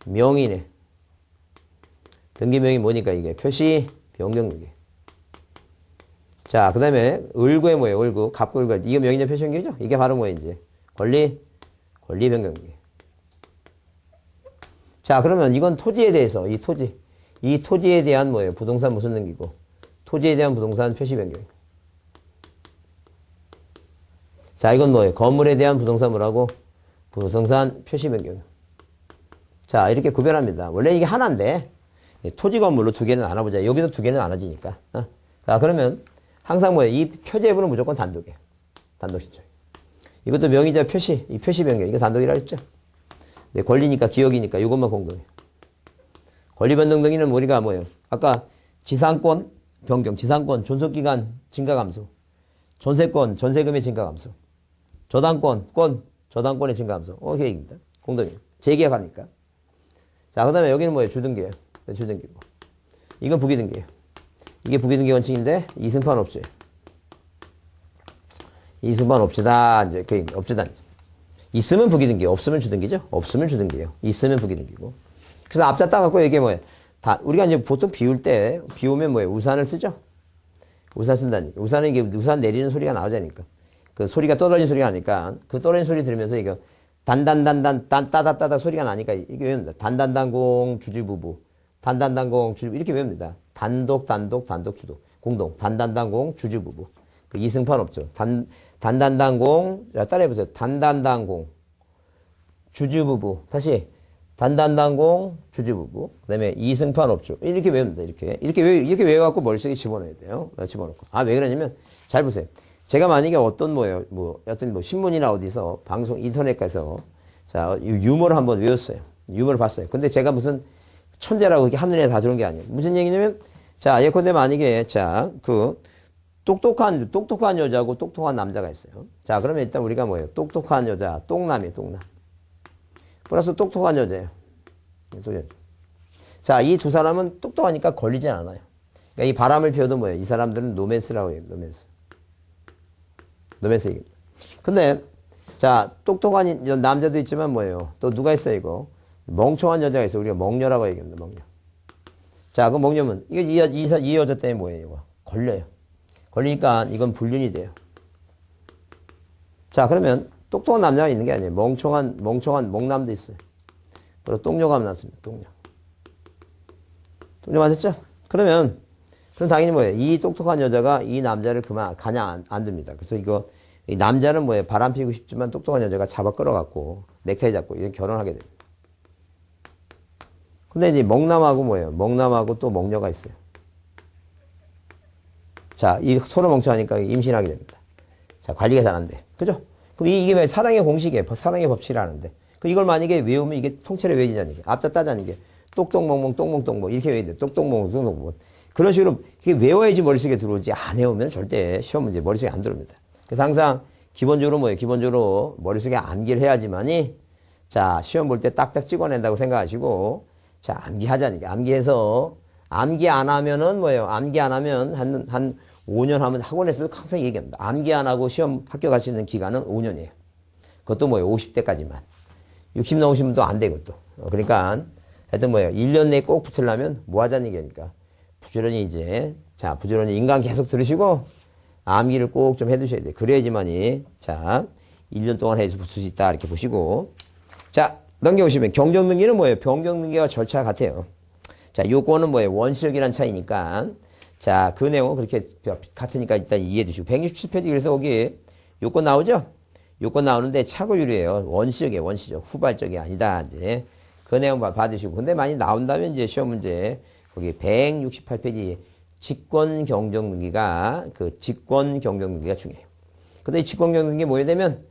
명이네. 등기 명이 뭐니까 이게? 표시 변경 등기. 자, 그 다음에 을구에 뭐예요? 을구, 갑구, 을구. 이게 명의냐 표시 변경이죠? 이게 바로 뭐예요? 이제 권리 변경 등기. 자, 그러면 이건 토지에 대해서 이 토지 이 토지에 대한 뭐예요? 부동산 무슨 등기고 토지에 대한 부동산 표시 변경. 자, 이건 뭐예요? 건물에 대한 부동산 뭐라고? 부동산 표시 변경. 자, 이렇게 구별합니다. 원래 이게 하나인데 토지 건물로 두 개는 안 하보자. 여기도 두 개는 안 하지니까. 자, 그러면 항상 뭐예요? 이 표제부는 무조건 단독이에요. 단독 신청. 이것도 명의자 표시, 이 표시 변경. 이거 단독이라 했죠? 네, 권리니까 기억이니까 이것만 공동이에요. 권리 변동 등기는 우리가 뭐예요? 아까 지상권 변경, 지상권 존속기간 증가 감소, 전세권 전세금의 증가 감소, 저당권 저당권의 증가 감소. 계획입니다. 공동이에요. 재계약하니까. 자, 그 다음에 여기는 뭐예요? 주등기예요. 주등기고. 이건 부기등기예요. 이게 부기등기 원칙인데 이승판 없지. 이승판 없지다. 이제 그 없지다. 있으면 부기등기, 없으면 주등기죠. 없으면 주등기예요. 있으면 부기등기고. 그래서 앞자 따갖고 이게 뭐예요? 다 우리가 이제 보통 비울 때 비 오면 뭐예요? 우산을 쓰죠. 우산 쓴다니까. 우산은 이게 우산 내리는 소리가 나오자니까. 그 소리가 떨어진 소리가 나니까 그 떨어진 소리 들으면서 이거 단단단단 따다따다 소리가 나니까 이게 외웁니다. 단단단공 주주부부 단단단공 주주 이렇게 외웁니다. 단독 주도 공동 단단단공 주주부부 그 이승판 없죠. 단단단공 자 따라해보세요. 단단단공 주주부부 다시 단단단공 주주부부 그다음에 이승판 없죠. 이렇게 외웁니다. 이렇게 외워갖고 머릿속에 집어넣어야 돼요. 집어넣고 왜 그러냐면 잘 보세요. 제가 만약에 어떤 어떤 신문이나 어디서 방송 인터넷 가서 자 유머를 한번 외웠어요. 유머를 봤어요. 근데 제가 무슨 천재라고 이렇게 한눈에 다 들은 게 아니에요. 무슨 얘기냐면 자 예컨대 만약에 자 그 똑똑한 여자하고 똑똑한 남자가 있어요. 자 그러면 일단 우리가 뭐예요? 똑똑한 여자 똥남이에요. 똥남 플러스 똑똑한 여자예요. 자 이 두 사람은 똑똑하니까 걸리지 않아요. 그러니까 이 바람을 피워도 뭐예요? 이 사람들은 노맨스라고 해요. 노맨스 얘기입니다. 근데 자 똑똑한 남자도 있지만 뭐예요? 또 누가 있어요 이거? 멍청한 여자가 있어요. 우리가 멍녀라고 얘기합니다. 멍녀. 자 그 멍녀면 이 여자 때문에 뭐예요? 이거? 걸려요. 걸리니까 이건 불륜이 돼요. 자 그러면 똑똑한 남자가 있는 게 아니에요. 멍청한 멍남도 있어요. 그리고 똥녀가 났습니다. 똥녀 맞았죠? 그럼 당연히 뭐예요? 이 똑똑한 여자가 이 남자를 가냥 안 둡니다. 그래서 이 남자는 뭐예요? 바람 피우고 싶지만 똑똑한 여자가 잡아 끌어갖고 넥타이 잡고 이런 결혼하게 됩니다. 근데 이제 멍남하고 뭐예요? 멍남하고 또 멍녀가 있어요. 자, 이 서로 멍청하니까 임신하게 됩니다. 자, 관리가 잘 안 돼. 그죠? 그럼 이게 왜 사랑의 공식이에요? 사랑의 법칙이라는데. 이걸 만약에 외우면 이게 통째로 외워지잖아요. 앞자 따자는 이게 똑똑멍멍 똥멍똥멍 이렇게 외워야 돼. 똑똑멍멍 똥멍멍. 그런 식으로 이게 외워야지 머릿속에 들어오지 안 외우면 절대 시험 문제 머릿속에 안 들어옵니다. 그래서 항상 기본적으로 뭐예요? 기본적으로 머릿속에 암기를 해야지만이 자 시험 볼 때 딱딱 찍어낸다고 생각하시고 자 암기하자니까. 암기해서 암기 안 하면은 뭐예요? 암기 안 하면 한 5년 하면 학원에서도 항상 얘기합니다. 암기 안 하고 시험 합격할 수 있는 기간은 5년이에요. 그것도 뭐예요? 50대까지만. 60 넘으신 분도 안 돼, 그것도. 그러니까 하여튼 뭐예요? 1년 내에 꼭 붙으려면 뭐 하자는 얘기니까. 부지런히 부지런히 인강 계속 들으시고 암기를 꼭 좀 해두셔야 돼요. 그래야지만이 자 1년 동안 해서 붙을 수 있다 이렇게 보시고 자 넘겨보시면 경정등기는 뭐예요? 변경등기와 절차가 같아요. 자 요거는 뭐예요? 원시력이란 차이니까 자 그 내용은 그렇게 같으니까 일단 이해해 두시고 167페이지 그래서 거기 요건 나오죠? 요건 나오는데 착오유리예요. 원시적이에요. 원시적. 후발적이 아니다. 이제 그 내용 받으시고 근데 많이 나온다면 이제 시험 문제 거기 168페이지 직권경정등기가 직권경정등기가 중요해요. 근데 이 직권경정등기 뭐에 되면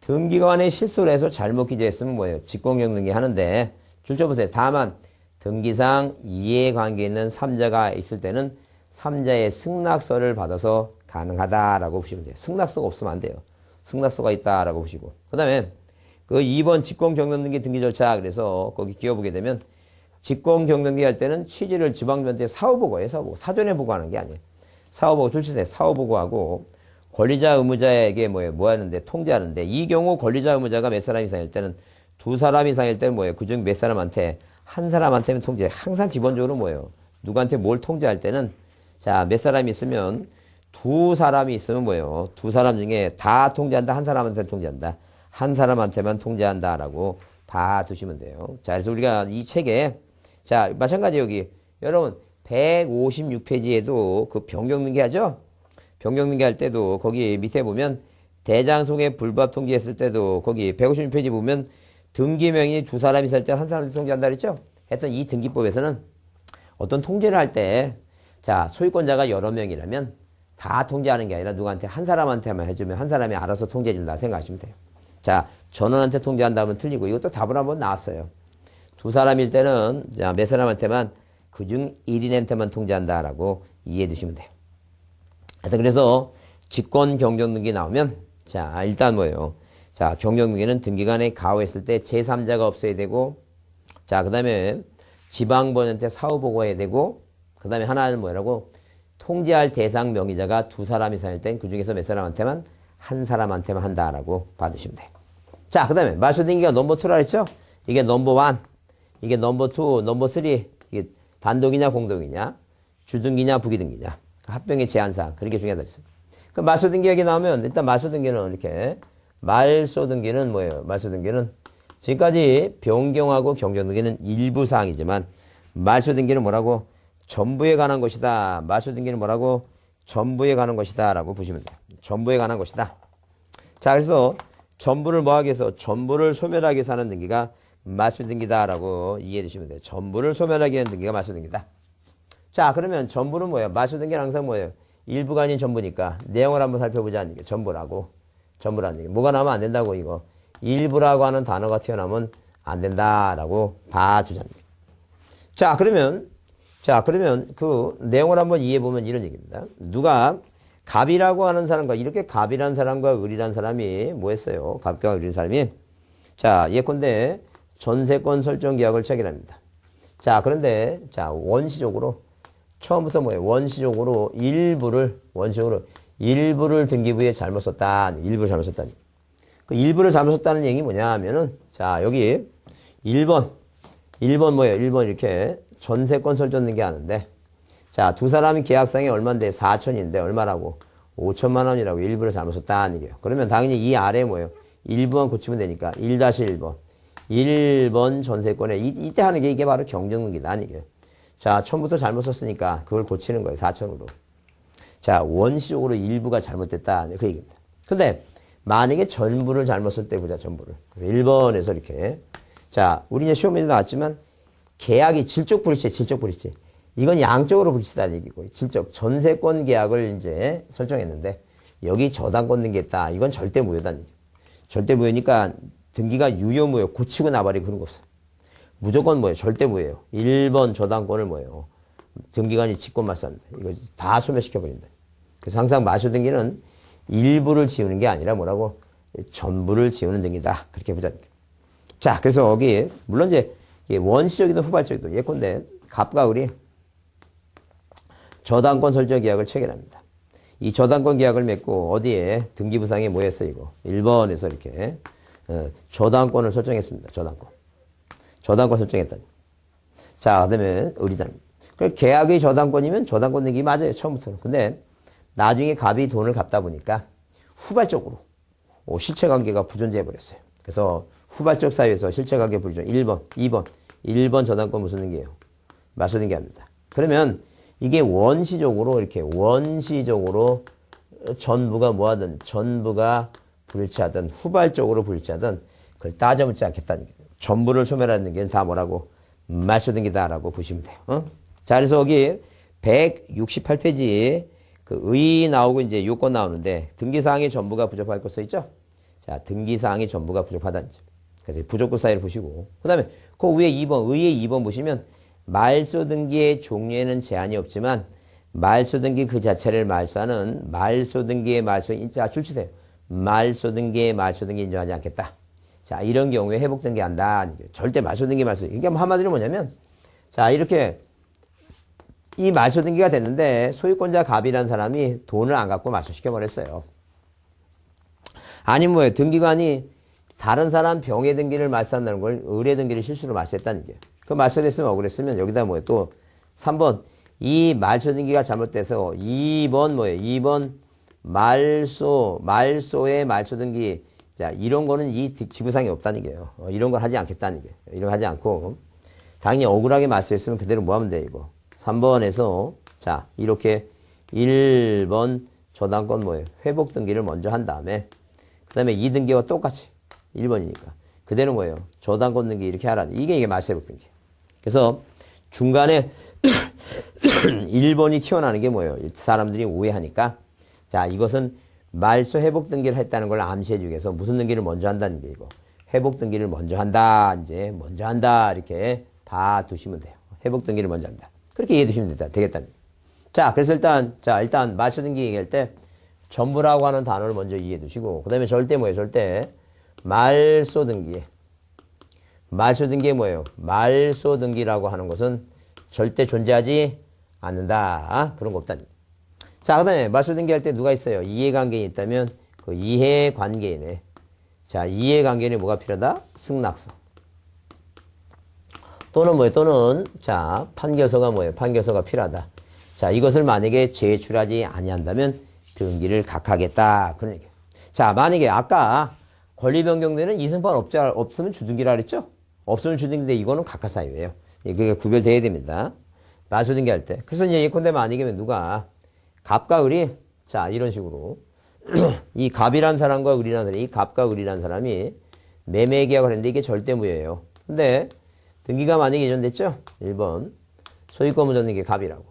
등기관의 실수를 해서 잘못 기재했으면 뭐예요? 직권경정등기 하는데 줄쳐 보세요. 다만 등기상 이해관계 있는 3자가 있을 때는 3자의 승낙서를 받아서 가능하다라고 보시면 돼요. 승낙서가 없으면 안 돼요. 승낙서가 있다라고 보시고 그 다음에 그 2번 직권경정등기 등기 절차 그래서 거기 기어보게 되면 직권경정등기 할 때는 취지를 지방자한테 사후보고해요. 사후보고. 사전에 보고하는 게 아니에요. 사후보고 출시돼 사후보고하고 권리자 의무자에게 뭐 하는데 통제하는데 이 경우 권리자 의무자가 몇 사람 이상일 때는 2사람 이상일 때는 뭐예요? 그중 몇 사람한테 한 사람한테는 통제. 항상 기본적으로 뭐예요? 누구한테 뭘 통제할 때는 자 몇 사람이 있으면 2사람이 있으면 뭐예요? 2사람 중에 다 통제한다. 한 사람한테는 통제한다. 한 사람한테만 통제한다라고 봐두시면 돼요. 자 그래서 우리가 이 책에 자 마찬가지 여기 여러분 156페이지에도 그 변경등기하죠? 변경등기 할 때도 거기 밑에 보면 대장송에 불법 통지했을 때도 거기 156페이지 보면 등기명이 두 사람이 살 때 한 사람이 통지한다 그랬죠? 했던 이 등기법에서는 어떤 통지를 할 때 자, 소유권자가 여러 명이라면 다 통지하는 게 아니라 누구한테 한 사람한테만 해주면 한 사람이 알아서 통지해준다 생각하시면 돼요. 자, 전원한테 통지한다면 틀리고 이것도 답을 한번 나왔어요. 두 사람일 때는 자, 몇 사람한테만 그중 1인한테만 통지한다라고 이해해 두시면 돼요. 하여튼 그래서 직권 경정등기 나오면 자, 일단 뭐예요? 자, 경정등기는 등기간에 가호했을 때 제3자가 없어야 되고 자, 그 다음에 지방본한테 사후보고해야 되고 그 다음에 하나는 뭐라고? 통지할 대상 명의자가 두 사람 이상일 땐 그 중에서 몇 사람한테만 한 사람한테만 한다라고 봐주시면 돼요. 자, 그 다음에 말소등기가 넘버 2라 했죠? 이게 넘버 1, 이게 넘버 2, 넘버 3 이게 단독이냐 공동이냐 주등기냐 부기등기냐 합병의 제한사항 그렇게 중요하다 했어요. 그 말소등기 얘기 나오면 일단 말소등기는 이렇게 말소등기는 뭐예요? 말소등기는 지금까지 변경하고 경정등기는 일부 사항이지만 말소등기는 뭐라고? 전부에 관한 것이다. 말소등기는 뭐라고? 전부에 관한 것이다 라고 보시면 돼요. 전부에 관한 것이다. 자, 그래서 전부를 뭐하기 위해서 전부를 소멸하기 위해서 하는 등기가 말소등기다 라고 이해해 주시면 돼요. 전부를 소멸하기 위한 등기가 말소등기다. 자, 그러면 전부는 뭐예요? 말소등기는 항상 뭐예요? 일부가 아닌 전부니까 내용을 한번 살펴보자는 게 전부라고. 전부라는 얘기. 뭐가 나오면 안 된다고 이거. 일부라고 하는 단어가 튀어나오면 안 된다라고 봐주자는 얘기. 자, 그러면 그 내용을 한번 이해해 보면 이런 얘기입니다. 누가 갑이라고 하는 사람과 이렇게 갑이라는 사람과 을이라는 사람이 뭐 했어요? 갑과 을이라는 사람이 자, 예컨대 전세권 설정 계약을 체결합니다. 자, 그런데 자, 원시적으로 처음부터 뭐예요? 원시적으로 일부를 등기부에 잘못 썼다. 일부를 잘못 썼다. 그 일부를 잘못 썼다는 얘기 뭐냐 하면은 자, 여기 1번 뭐예요? 1번 이렇게 전세권 설정 등기하는데 자, 두 사람이 계약상에 얼마인데 4천인데 얼마라고? 5천만 원이라고 일부를 잘못 썼다는 얘기예요. 그러면 당연히 이 아래 뭐예요? 1번 고치면 되니까 1-1번 1번 전세권에 이때 하는 게 이게 바로 경정등기다 얘기예요. 자, 처음부터 잘못 썼으니까 그걸 고치는 거예요. 4천으로. 자, 원시적으로 일부가 잘못됐다 그 얘기입니다. 근데 만약에 전부를 잘못 쓸 때 보자. 전부를. 그래서 1번에서 이렇게 자, 우리 이제 시험에도 나왔지만 계약이 질적 불일치. 이건 양적으로 불일치다는 얘기고 질적 전세권 계약을 이제 설정했는데 여기 저당권 등기했다. 이건 절대 무효다는 얘기. 절대 무효니까 등기가 유효무효 고치고 나버리고 그런 거 없어요. 무조건 뭐예요? 절대 무효예요. 1번 저당권을 뭐예요? 등기관이 직권 말소합니다. 이거 다 소멸시켜버린다. 그래서 항상 말소등기는 일부를 지우는 게 아니라 뭐라고? 전부를 지우는 등기다. 그렇게 보자. 자, 그래서 여기 물론 이제 원시적이든 후발적이든 예컨대 갑과 을이 저당권 설정 계약을 체결합니다. 이 저당권 계약을 맺고 어디에 등기부상에 뭐 했어요 이거 1번에서 이렇게 저당권을 설정했습니다. 저당권 설정했다. 자, 그다음에 을이다. 계약의 저당권이면 저당권 등기 맞아요 처음부터는. 근데 나중에 갑이 돈을 갚다 보니까 후발적으로 실체관계가 부존재해 버렸어요. 그래서 후발적 사유에서 실체관계 불존 1번, 2번 1번 저당권 무슨 등기예요? 말소등기합니다. 그러면 이게 원시적으로 전부가 뭐하든 전부가 불일치하든 후발적으로 불일치하든 그걸 따져묻지 않겠다는 게 전부를 소멸하는 게 다 뭐라고? 말소등기다라고 보시면 돼요. 자, 그래서 여기 168페이지 그 의 나오고 이제 요건 나오는데 등기사항의 전부가 부족할 것 써있죠? 자, 등기사항의 전부가 부족하다는 점. 그래서 부족급 사이를 보시고 그 다음에 그 위에 2번 의의 2번 보시면 말소등기의 종류에는 제한이 없지만 말소등기 그 자체를 말소하는 말소등기의 자, 출치돼요. 말소등기의 말소등기 인정하지 않겠다. 자, 이런 경우에 회복등기한다. 절대 말소등기 이게 한마디로 뭐냐면 자, 이렇게 이 말소등기가 됐는데 소유권자 갑이라는 사람이 돈을 안 갖고 말소시켜버렸어요. 아니면 뭐예요? 등기관이 다른 사람 병의 등기를 말소한다는 걸 을의 등기를 실수로 말소했다는 얘기예요. 그 말소됐으면 억울했으면 여기다 뭐예요? 또 3번 이 말소 등기가 잘못돼서 2번 뭐예요? 2번 말소의 말소 등기 자, 이런 거는 이 지구상에 없다는 얘기예요. 이런 걸 하지 않겠다는 얘기예요. 이런 거 하지 않고 당연히 억울하게 말소했으면 그대로 뭐 하면 돼 이거 3번에서 자, 이렇게 1번 저당권 뭐예요? 회복 등기를 먼저 한 다음에 그 다음에 2등기와 똑같이 1번이니까 그대로 뭐예요? 저당권 등기 이렇게 하라. 이게 말소회복 등기. 그래서 중간에 1번이 튀어나오는 게 뭐예요? 사람들이 오해하니까 자, 이것은 말소 회복 등기를 했다는 걸 암시해 주기 위해서 무슨 등기를 먼저 한다는 게 이거. 회복 등기를 먼저 한다. 이제 먼저 한다. 이렇게 봐두시면 돼요. 회복 등기를 먼저 한다. 그렇게 이해해 두시면 되겠다. 자, 그래서 일단 말소 등기 얘기할 때 전부라고 하는 단어를 먼저 이해해 두시고 그다음에 절대 뭐예요? 절대 말소 등기에 뭐예요? 말소 등기라고 하는 것은 절대 존재하지 않는다. 그런 거 없다니. 자, 그 다음에 말소 등기할 때 누가 있어요? 이해관계인이 있다면 그 이해관계인에 자, 이해관계인이 뭐가 필요하다? 승낙서. 또는 뭐예요? 또는 자, 판결서가 뭐예요? 판결서가 필요하다. 자, 이것을 만약에 제출하지 아니한다면 등기를 각하겠다. 그런 얘기예요. 자, 만약에 아까 권리변경되는 이승판 없으면 주등기라 그랬죠? 없으면 주등기인데 이거는 각하사유예요. 그게 구별돼야 됩니다. 말소 등기할 때. 그래서 이제 예컨대 만약에 누가 갑과 을이 자, 이런 식으로 이 갑이란 사람과 을이란 사람이 이 갑과 을이란 사람이 매매 계약을 했는데 이게 절대무효예요. 근데 등기가 만약에 이전됐죠? 1번 소유권 무전 등기 갑이라고.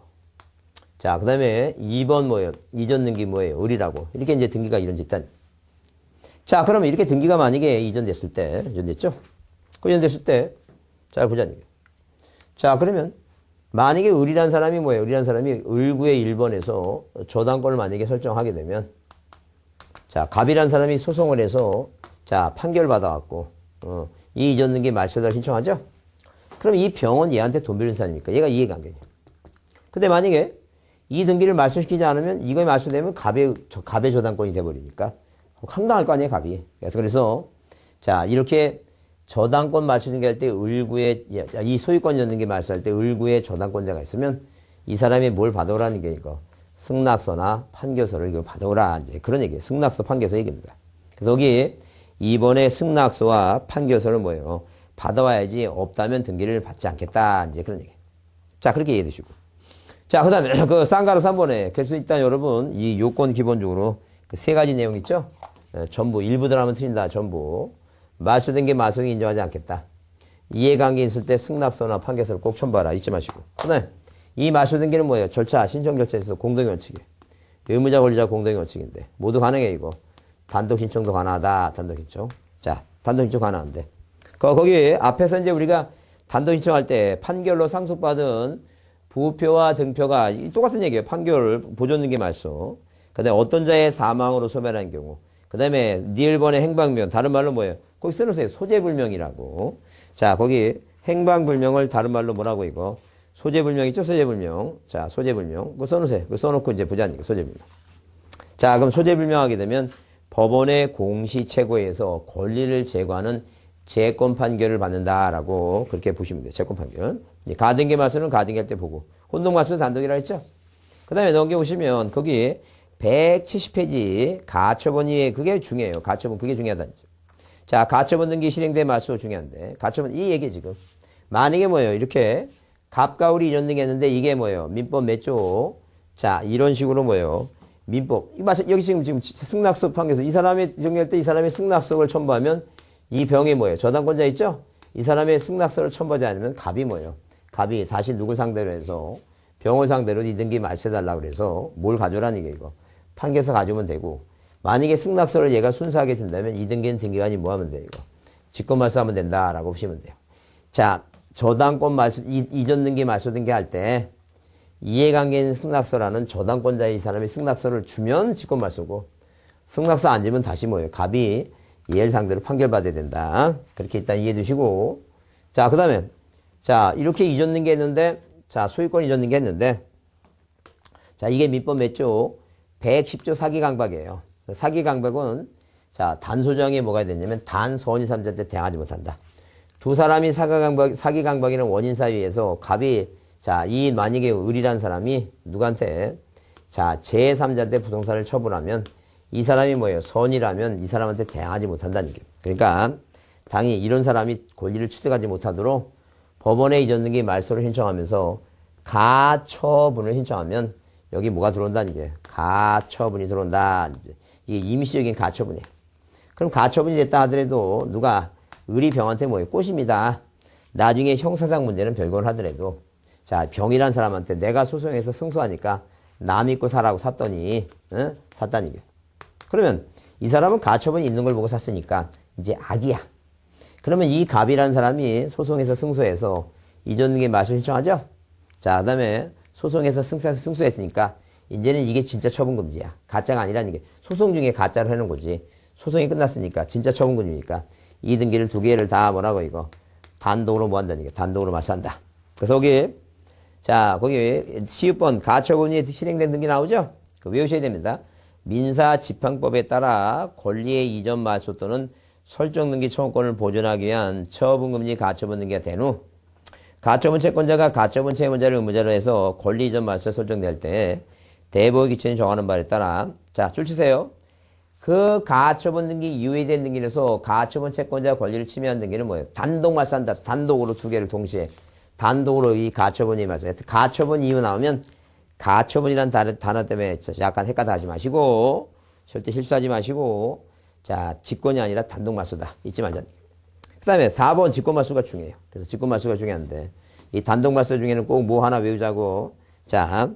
자, 그 다음에 2번 뭐예요? 이전 등기 뭐예요? 을이라고. 이렇게 이제 등기가 이전됐다. 자, 그러면 이렇게 등기가 만약에 이전됐을 때, 이전됐죠? 이전됐을 때, 자, 보자는 게. 자, 그러면 만약에 을이란 사람이 뭐예요? 을이란 사람이 을구의 1번에서 저당권을 만약에 설정하게 되면 자, 갑이란 사람이 소송을 해서 자, 판결 받아갖고 이 이전 등기 말소를 신청하죠? 그럼 이 병은 얘한테 돈 빌린 사람이니까 얘가 이해관계냐. 근데 만약에 이 등기를 말소시키지 않으면 이거에 말소되면 갑의 저당권이 돼버리니까 황당할 거 아니에요, 갑이. 그래서 자, 이렇게 저당권 말소 등기할 때 을구에 이 소유권 이전 등기 말소할 때 을구에 저당권자가 있으면 이 사람이 뭘 받아오라는 게 이거 승낙서나 판결서를 이거 받아오라 이제 그런 얘기예요. 승낙서 판결서 얘기입니다. 그래서 여기 이번에 승낙서와 판결서를 뭐예요? 받아와야지 없다면 등기를 받지 않겠다 이제 그런 얘기. 자, 그렇게 이해해 두시고. 자, 그다음에 그 쌍가루 3번에 그래서 일단 여러분 이 요건 기본적으로 그 세 가지 내용 있죠? 전부 일부들 하면 틀린다. 전부 말소 등기 말소기 인정하지 않겠다. 이해관계 있을 때 승낙서나 판결서를 꼭 첨부하라. 잊지 마시고. 그다음에 이 말소 등기는 뭐예요? 절차, 신청 절차에서 공동의 원칙이에요. 의무자, 권리자 공동의 원칙인데 모두 가능해 이거. 단독 신청도 가능하다. 단독 신청. 자, 단독 신청 가능한데. 거기 앞에서 이제 우리가 단독 신청할 때 판결로 상속받은 부표와 등표가 똑같은 얘기예요. 판결, 보존 등기 말소. 그다음에 어떤 자의 사망으로 소멸한 경우. 그다음에 니을번의 행방불명. 다른 말로 뭐예요? 거기 써놓으세요. 소재불명이라고. 자, 거기 행방불명을 다른 말로 뭐라고 이거? 소재불명 있죠? 소재불명. 자, 소재불명. 그거 써놓으세요. 그거 써놓고 이제 보자니까. 소재불명. 자, 그럼 소재불명하게 되면 법원의 공시최고에서 권리를 제거하는 재권 판결을 받는다라고 그렇게 보시면 돼요. 재권 판결. 가등기 말소는 가등기 할 때 보고. 혼동 말소는 단독이라 했죠? 그 다음에 넘겨보시면 거기 170페이지 가처분이 그게 중요해요. 가처분 그게 중요하다죠. 자, 가처분 등기 실행된 말소 중요한데 가처분 이 얘기 지금 만약에 뭐예요? 이렇게 갑과 을이 이전 등기했는데 이게 뭐예요? 민법 몇 조? 자, 이런 식으로 뭐예요? 민법 여기 지금 승낙서 판결서 이 사람이 정리할 때 이 사람이 승낙서를 첨부하면 이 병이 뭐예요? 저당권자 있죠? 이 사람의 승낙서를 첨부하지 않으면 갑이 뭐예요? 갑이 다시 누굴 상대로 해서 병을 상대로 이 등기 말소해달라고 그래서 뭘 가져라는 게 이거 판결서 가져오면 되고 만약에 승낙서를 얘가 순수하게 준다면 이 등기는 등기관이 뭐 하면 돼요? 이거 직권 말소하면 된다라고 보시면 돼요. 자, 저당권 말소 이전 등기 말소 등기 할 때 이해관계인 승낙서라는 저당권자의 이 사람이 승낙서를 주면 직권 말소고 승낙서 안 주면 다시 뭐예요? 갑이 얘를 상대로 판결받아야 된다. 그렇게 일단 이해해 두시고 자, 그 다음에 자, 이렇게 이전 등기 했는데 자, 소유권 이전 등기 했는데 자, 이게 민법 몇 조? 110조 사기강박이에요. 사기강박은 자, 단소정에 뭐가 되냐면 단선의 삼자한테 대항하지 못한다. 두 사람이 사기강박이라는 원인 사이에서 갑이 자, 이 만약에 을이란 사람이 누구한테 자, 제3자한테 부동산을 처분하면 이 사람이 뭐예요? 선이라면 이 사람한테 대항하지 못한다는 얘기예요. 그러니까 당이 이런 사람이 권리를 취득하지 못하도록 법원에 이전 등기 말소를 신청하면서 가처분을 신청하면 여기 뭐가 들어온다는 게 가처분이 들어온다. 이게 임시적인 가처분이에요. 그럼 가처분이 됐다 하더라도 누가 의리병한테 뭐예요? 꽃입니다. 나중에 형사상 문제는 별거를 하더라도 자 병이란 사람한테 내가 소송해서 승소하니까 남 믿고 사라고 샀더니 샀다는 얘기예요. 그러면 이 사람은 가처분이 있는 걸 보고 샀으니까 이제 악이야. 그러면 이 갑이라는 사람이 소송해서 승소해서 이전등기 말소 신청하죠. 자 그다음에 소송해서 승소했으니까 이제는 이게 진짜 처분금지야. 가짜가 아니라는 게 소송 중에 가짜로 해놓은 거지. 소송이 끝났으니까 진짜 처분금지니까 이 등기를 두 개를 다 뭐라고 이거 단독으로 뭐 한다는 게 단독으로 말소한다. 그래서 거기 자 거기 시유번 가처분이 실행된 등기 나오죠. 그 외우셔야 됩니다. 민사지팡법에 따라 권리의 이전 말소 또는 설정 등기 청구권을 보존하기 위한 처분금지 가처분 등기가 된 후 가처분 채권자가 가처분 채무자를 의무자로 해서 권리 이전 말소에 설정될 때 대법의 기준이 정하는 바에 따라 자 줄 치세요. 그 가처분 등기 이후에 된 등기에서 가처분 채권자 권리를 침해한 등기는 뭐예요? 단독 말소한다. 단독으로 두 개를 동시에 단독으로 이 가처분이 말소해. 가처분 이후 나오면 가처분이란 단어 때문에 약간 헷갈려하지 마시고 절대 실수하지 마시고 자 직권이 아니라 단독 말소다. 잊지 말자. 그 다음에 4번 직권 말소가 중요해요. 그래서 직권 말소가 중요한데 이 단독 말소 중에는 꼭 뭐 하나 외우자고 자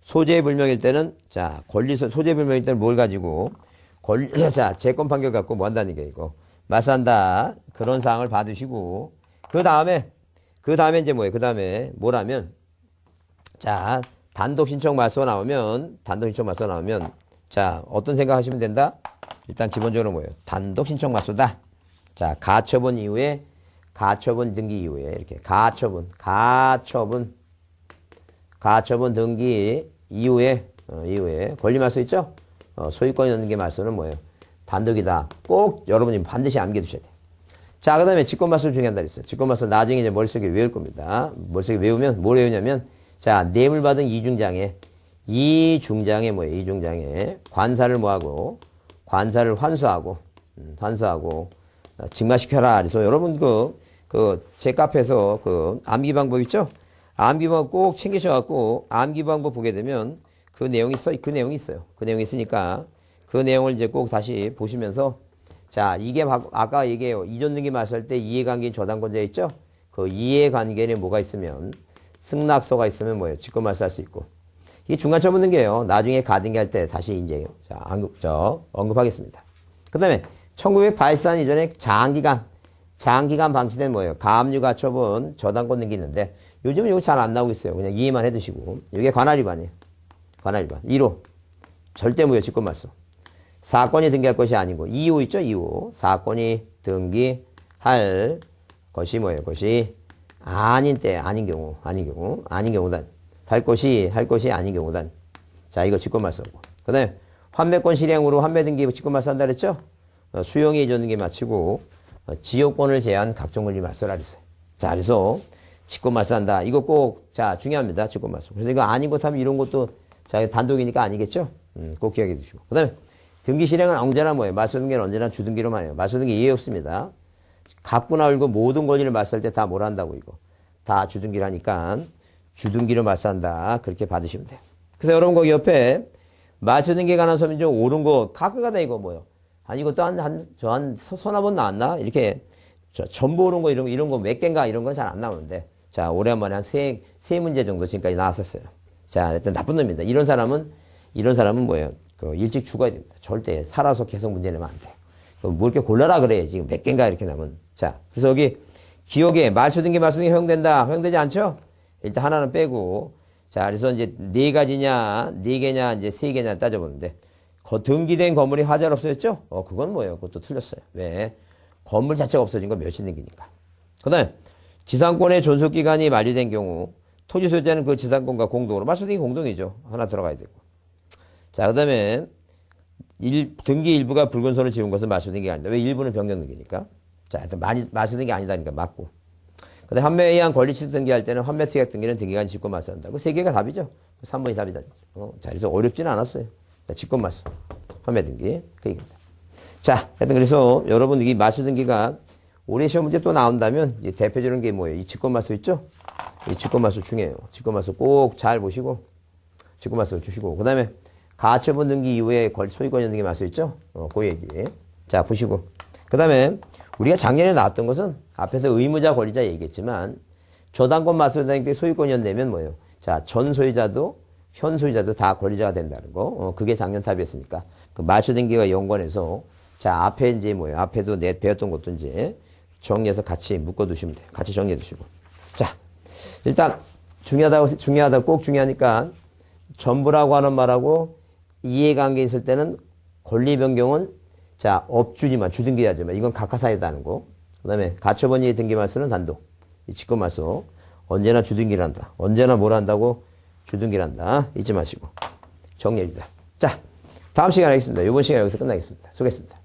소재 불명일 때는 자 권리 소재 불명일 때는 뭘 가지고 자 재권 판결 갖고 뭐 한다는 게 이거 말소한다. 그런 사항을 받으시고 그 다음에 이제 뭐예요? 그 다음에 뭐라면 자 단독 신청 말소 나오면 자 어떤 생각 하시면 된다? 일단 기본적으로 뭐예요? 단독 신청 말소다. 자 가처분 이후에 가처분 등기 이후에 이렇게 가처분 등기 이후에 권리 말소 있죠? 소유권이 없는 게 말소는 뭐예요? 단독이다. 꼭 여러분이 반드시 암기해두셔야 돼요. 자, 그 다음에 직권 말소 중요한다 그랬어요. 직권 말소 나중에 이제 머릿속에 외울 겁니다. 머릿속에 외우면 뭘 외우냐면 자, 뇌물 받은 이중장애 뭐예요? 이중장애 관사를 뭐하고 관사를 환수하고 증가시켜라. 그래서 여러분 제 카페에서 그 암기 방법 있죠? 암기 방법 꼭 챙기셔갖고 암기 방법 보게 되면 그 내용이 있어요. 그 내용이 있으니까 그 내용을 이제 꼭 다시 보시면서 자 이게 아까 얘기해요. 이전 등기 말소할 때 이해관계인 저당권자 있죠? 그 이해관계에 뭐가 있으면 승낙서가 있으면 뭐예요? 직권 말소할 수 있고 이게 중간 처분 등기예요. 나중에 가등기 할 때 다시 이제 언급하겠습니다. 그 다음에 1984년 이전에 장기간 방치된 뭐예요? 가압류 가처분 저당권 등기 있는데 요즘은 이거 잘 안 나오고 있어요. 그냥 이해만 해두시고 이게 관할위반이에요. 관할위반 1호 절대 무효 직권 말소 사건이 등기할 것이 아니고 2호 있죠? 2호 사건이 등기할 것이 뭐예요? 것이 아닌 때 아닌 경우단 할 것이 아닌 경우단 자 이거 직권 말소고 그 다음에 환매권 실행으로 환매 등기 직권 말소한다 그랬죠? 수용이 이전 등기 마치고 지역권을 제한 각종 권리 말소라 그랬어요. 자 그래서 직권 말소한다. 이거 꼭 자 중요합니다. 직권 말소. 그래서 이거 아닌 것 하면 이런 것도 자 단독이니까 아니겠죠? 꼭 기억해 두시고 그 다음에 등기 실행은 언제나 뭐예요? 말소 등기는 언제나 주등기로만 해요. 말소 등기 이해 없습니다. 갑구나 을고 모든 권리를 말소할 때 다 뭘 한다고 이거 다 주등기를 하니까 주등기로 말소한다. 그렇게 받으시면 돼요. 그래서 여러분 거기 옆에 말소 등기에 관한 서면 좀 옳은 거 가끔가다 이거 뭐요? 아니 이것도 한 서너 번 나왔나? 이렇게 전부 옳은 거 이런 거 몇 개인가 이런 건 잘 안 나오는데 자 오랜만에 한 세 문제 정도 지금까지 나왔었어요. 자 일단 나쁜 놈입니다. 이런 사람은 뭐예요? 그 일찍 죽어야 됩니다. 절대 살아서 계속 문제 내면 안 돼요. 뭐 이렇게 골라라 그래. 지금 몇 개인가 이렇게 나면. 자, 그래서 여기 기억에 말소 등기 허용된다. 허용되지 않죠? 일단 하나는 빼고. 자, 그래서 이제 네 가지냐, 네 개냐, 이제 세 개냐 따져보는데 등기된 건물이 화재로 없어졌죠? 그건 뭐예요? 그것도 틀렸어요. 왜? 건물 자체가 없어진 건 멸실 등기니까. 그 다음에 지상권의 존속기간이 만료된 경우 토지 소유자는 그 지상권과 공동으로 말소 등기 공동이죠. 하나 들어가야 되고. 자, 그 다음에 등기 일부가 붉은 선을 지운 것은 말소 등기가 아니다. 왜 일부는 변경 등기니까. 자, 일단 말소 등기 아니다니까 맞고. 그 다음에 환매에 의한 권리 취득 등기할 때는 환매 특약 등기는 등기간 직권 말소한다. 그 세 개가 답이죠. 3번이 답이다. 자, 그래서 어렵지는 않았어요. 자, 직권 말소, 환매 등기 그 얘기입니다. 자, 하여튼 그래서 여러분 이 말소 등기가 올해 시험 문제 또 나온다면 이제 대표적인 게 뭐예요? 이 직권말소 있죠? 이 직권말소 중요해요. 직권말소 꼭 잘 보시고 직권말소 주시고 그 다음에 가처분 등기 이후에 소유권 연등기 말소 있죠? 그 얘기. 자 보시고 그 다음에 우리가 작년에 나왔던 것은 앞에서 의무자 권리자 얘기했지만 저당권 말소 등기 소유권 연내면 뭐예요? 자 전 소유자도 현 소유자도 다 권리자가 된다는 거. 그게 작년 답이었으니까 그 말소 등기와 연관해서 자 앞에 이제 뭐예요? 앞에도 배웠던 것도 이제 정리해서 같이 묶어두시면 돼요. 같이 정리해두시고. 자, 일단 중요하다고 꼭 중요하니까 전부라고 하는 말하고 이해관계 있을 때는 권리 변경은 자 업주지만 주등기하지만 이건 각하사유다는 거. 그다음에 가처분이 등기말소는 단독. 이 직권말소 언제나 주등기를 한다. 언제나 뭘 한다고 주등기를 한다. 잊지 마시고 정리해주자. 자, 다음 시간에 하겠습니다. 이번 시간 여기서 끝나겠습니다. 수고했습니다.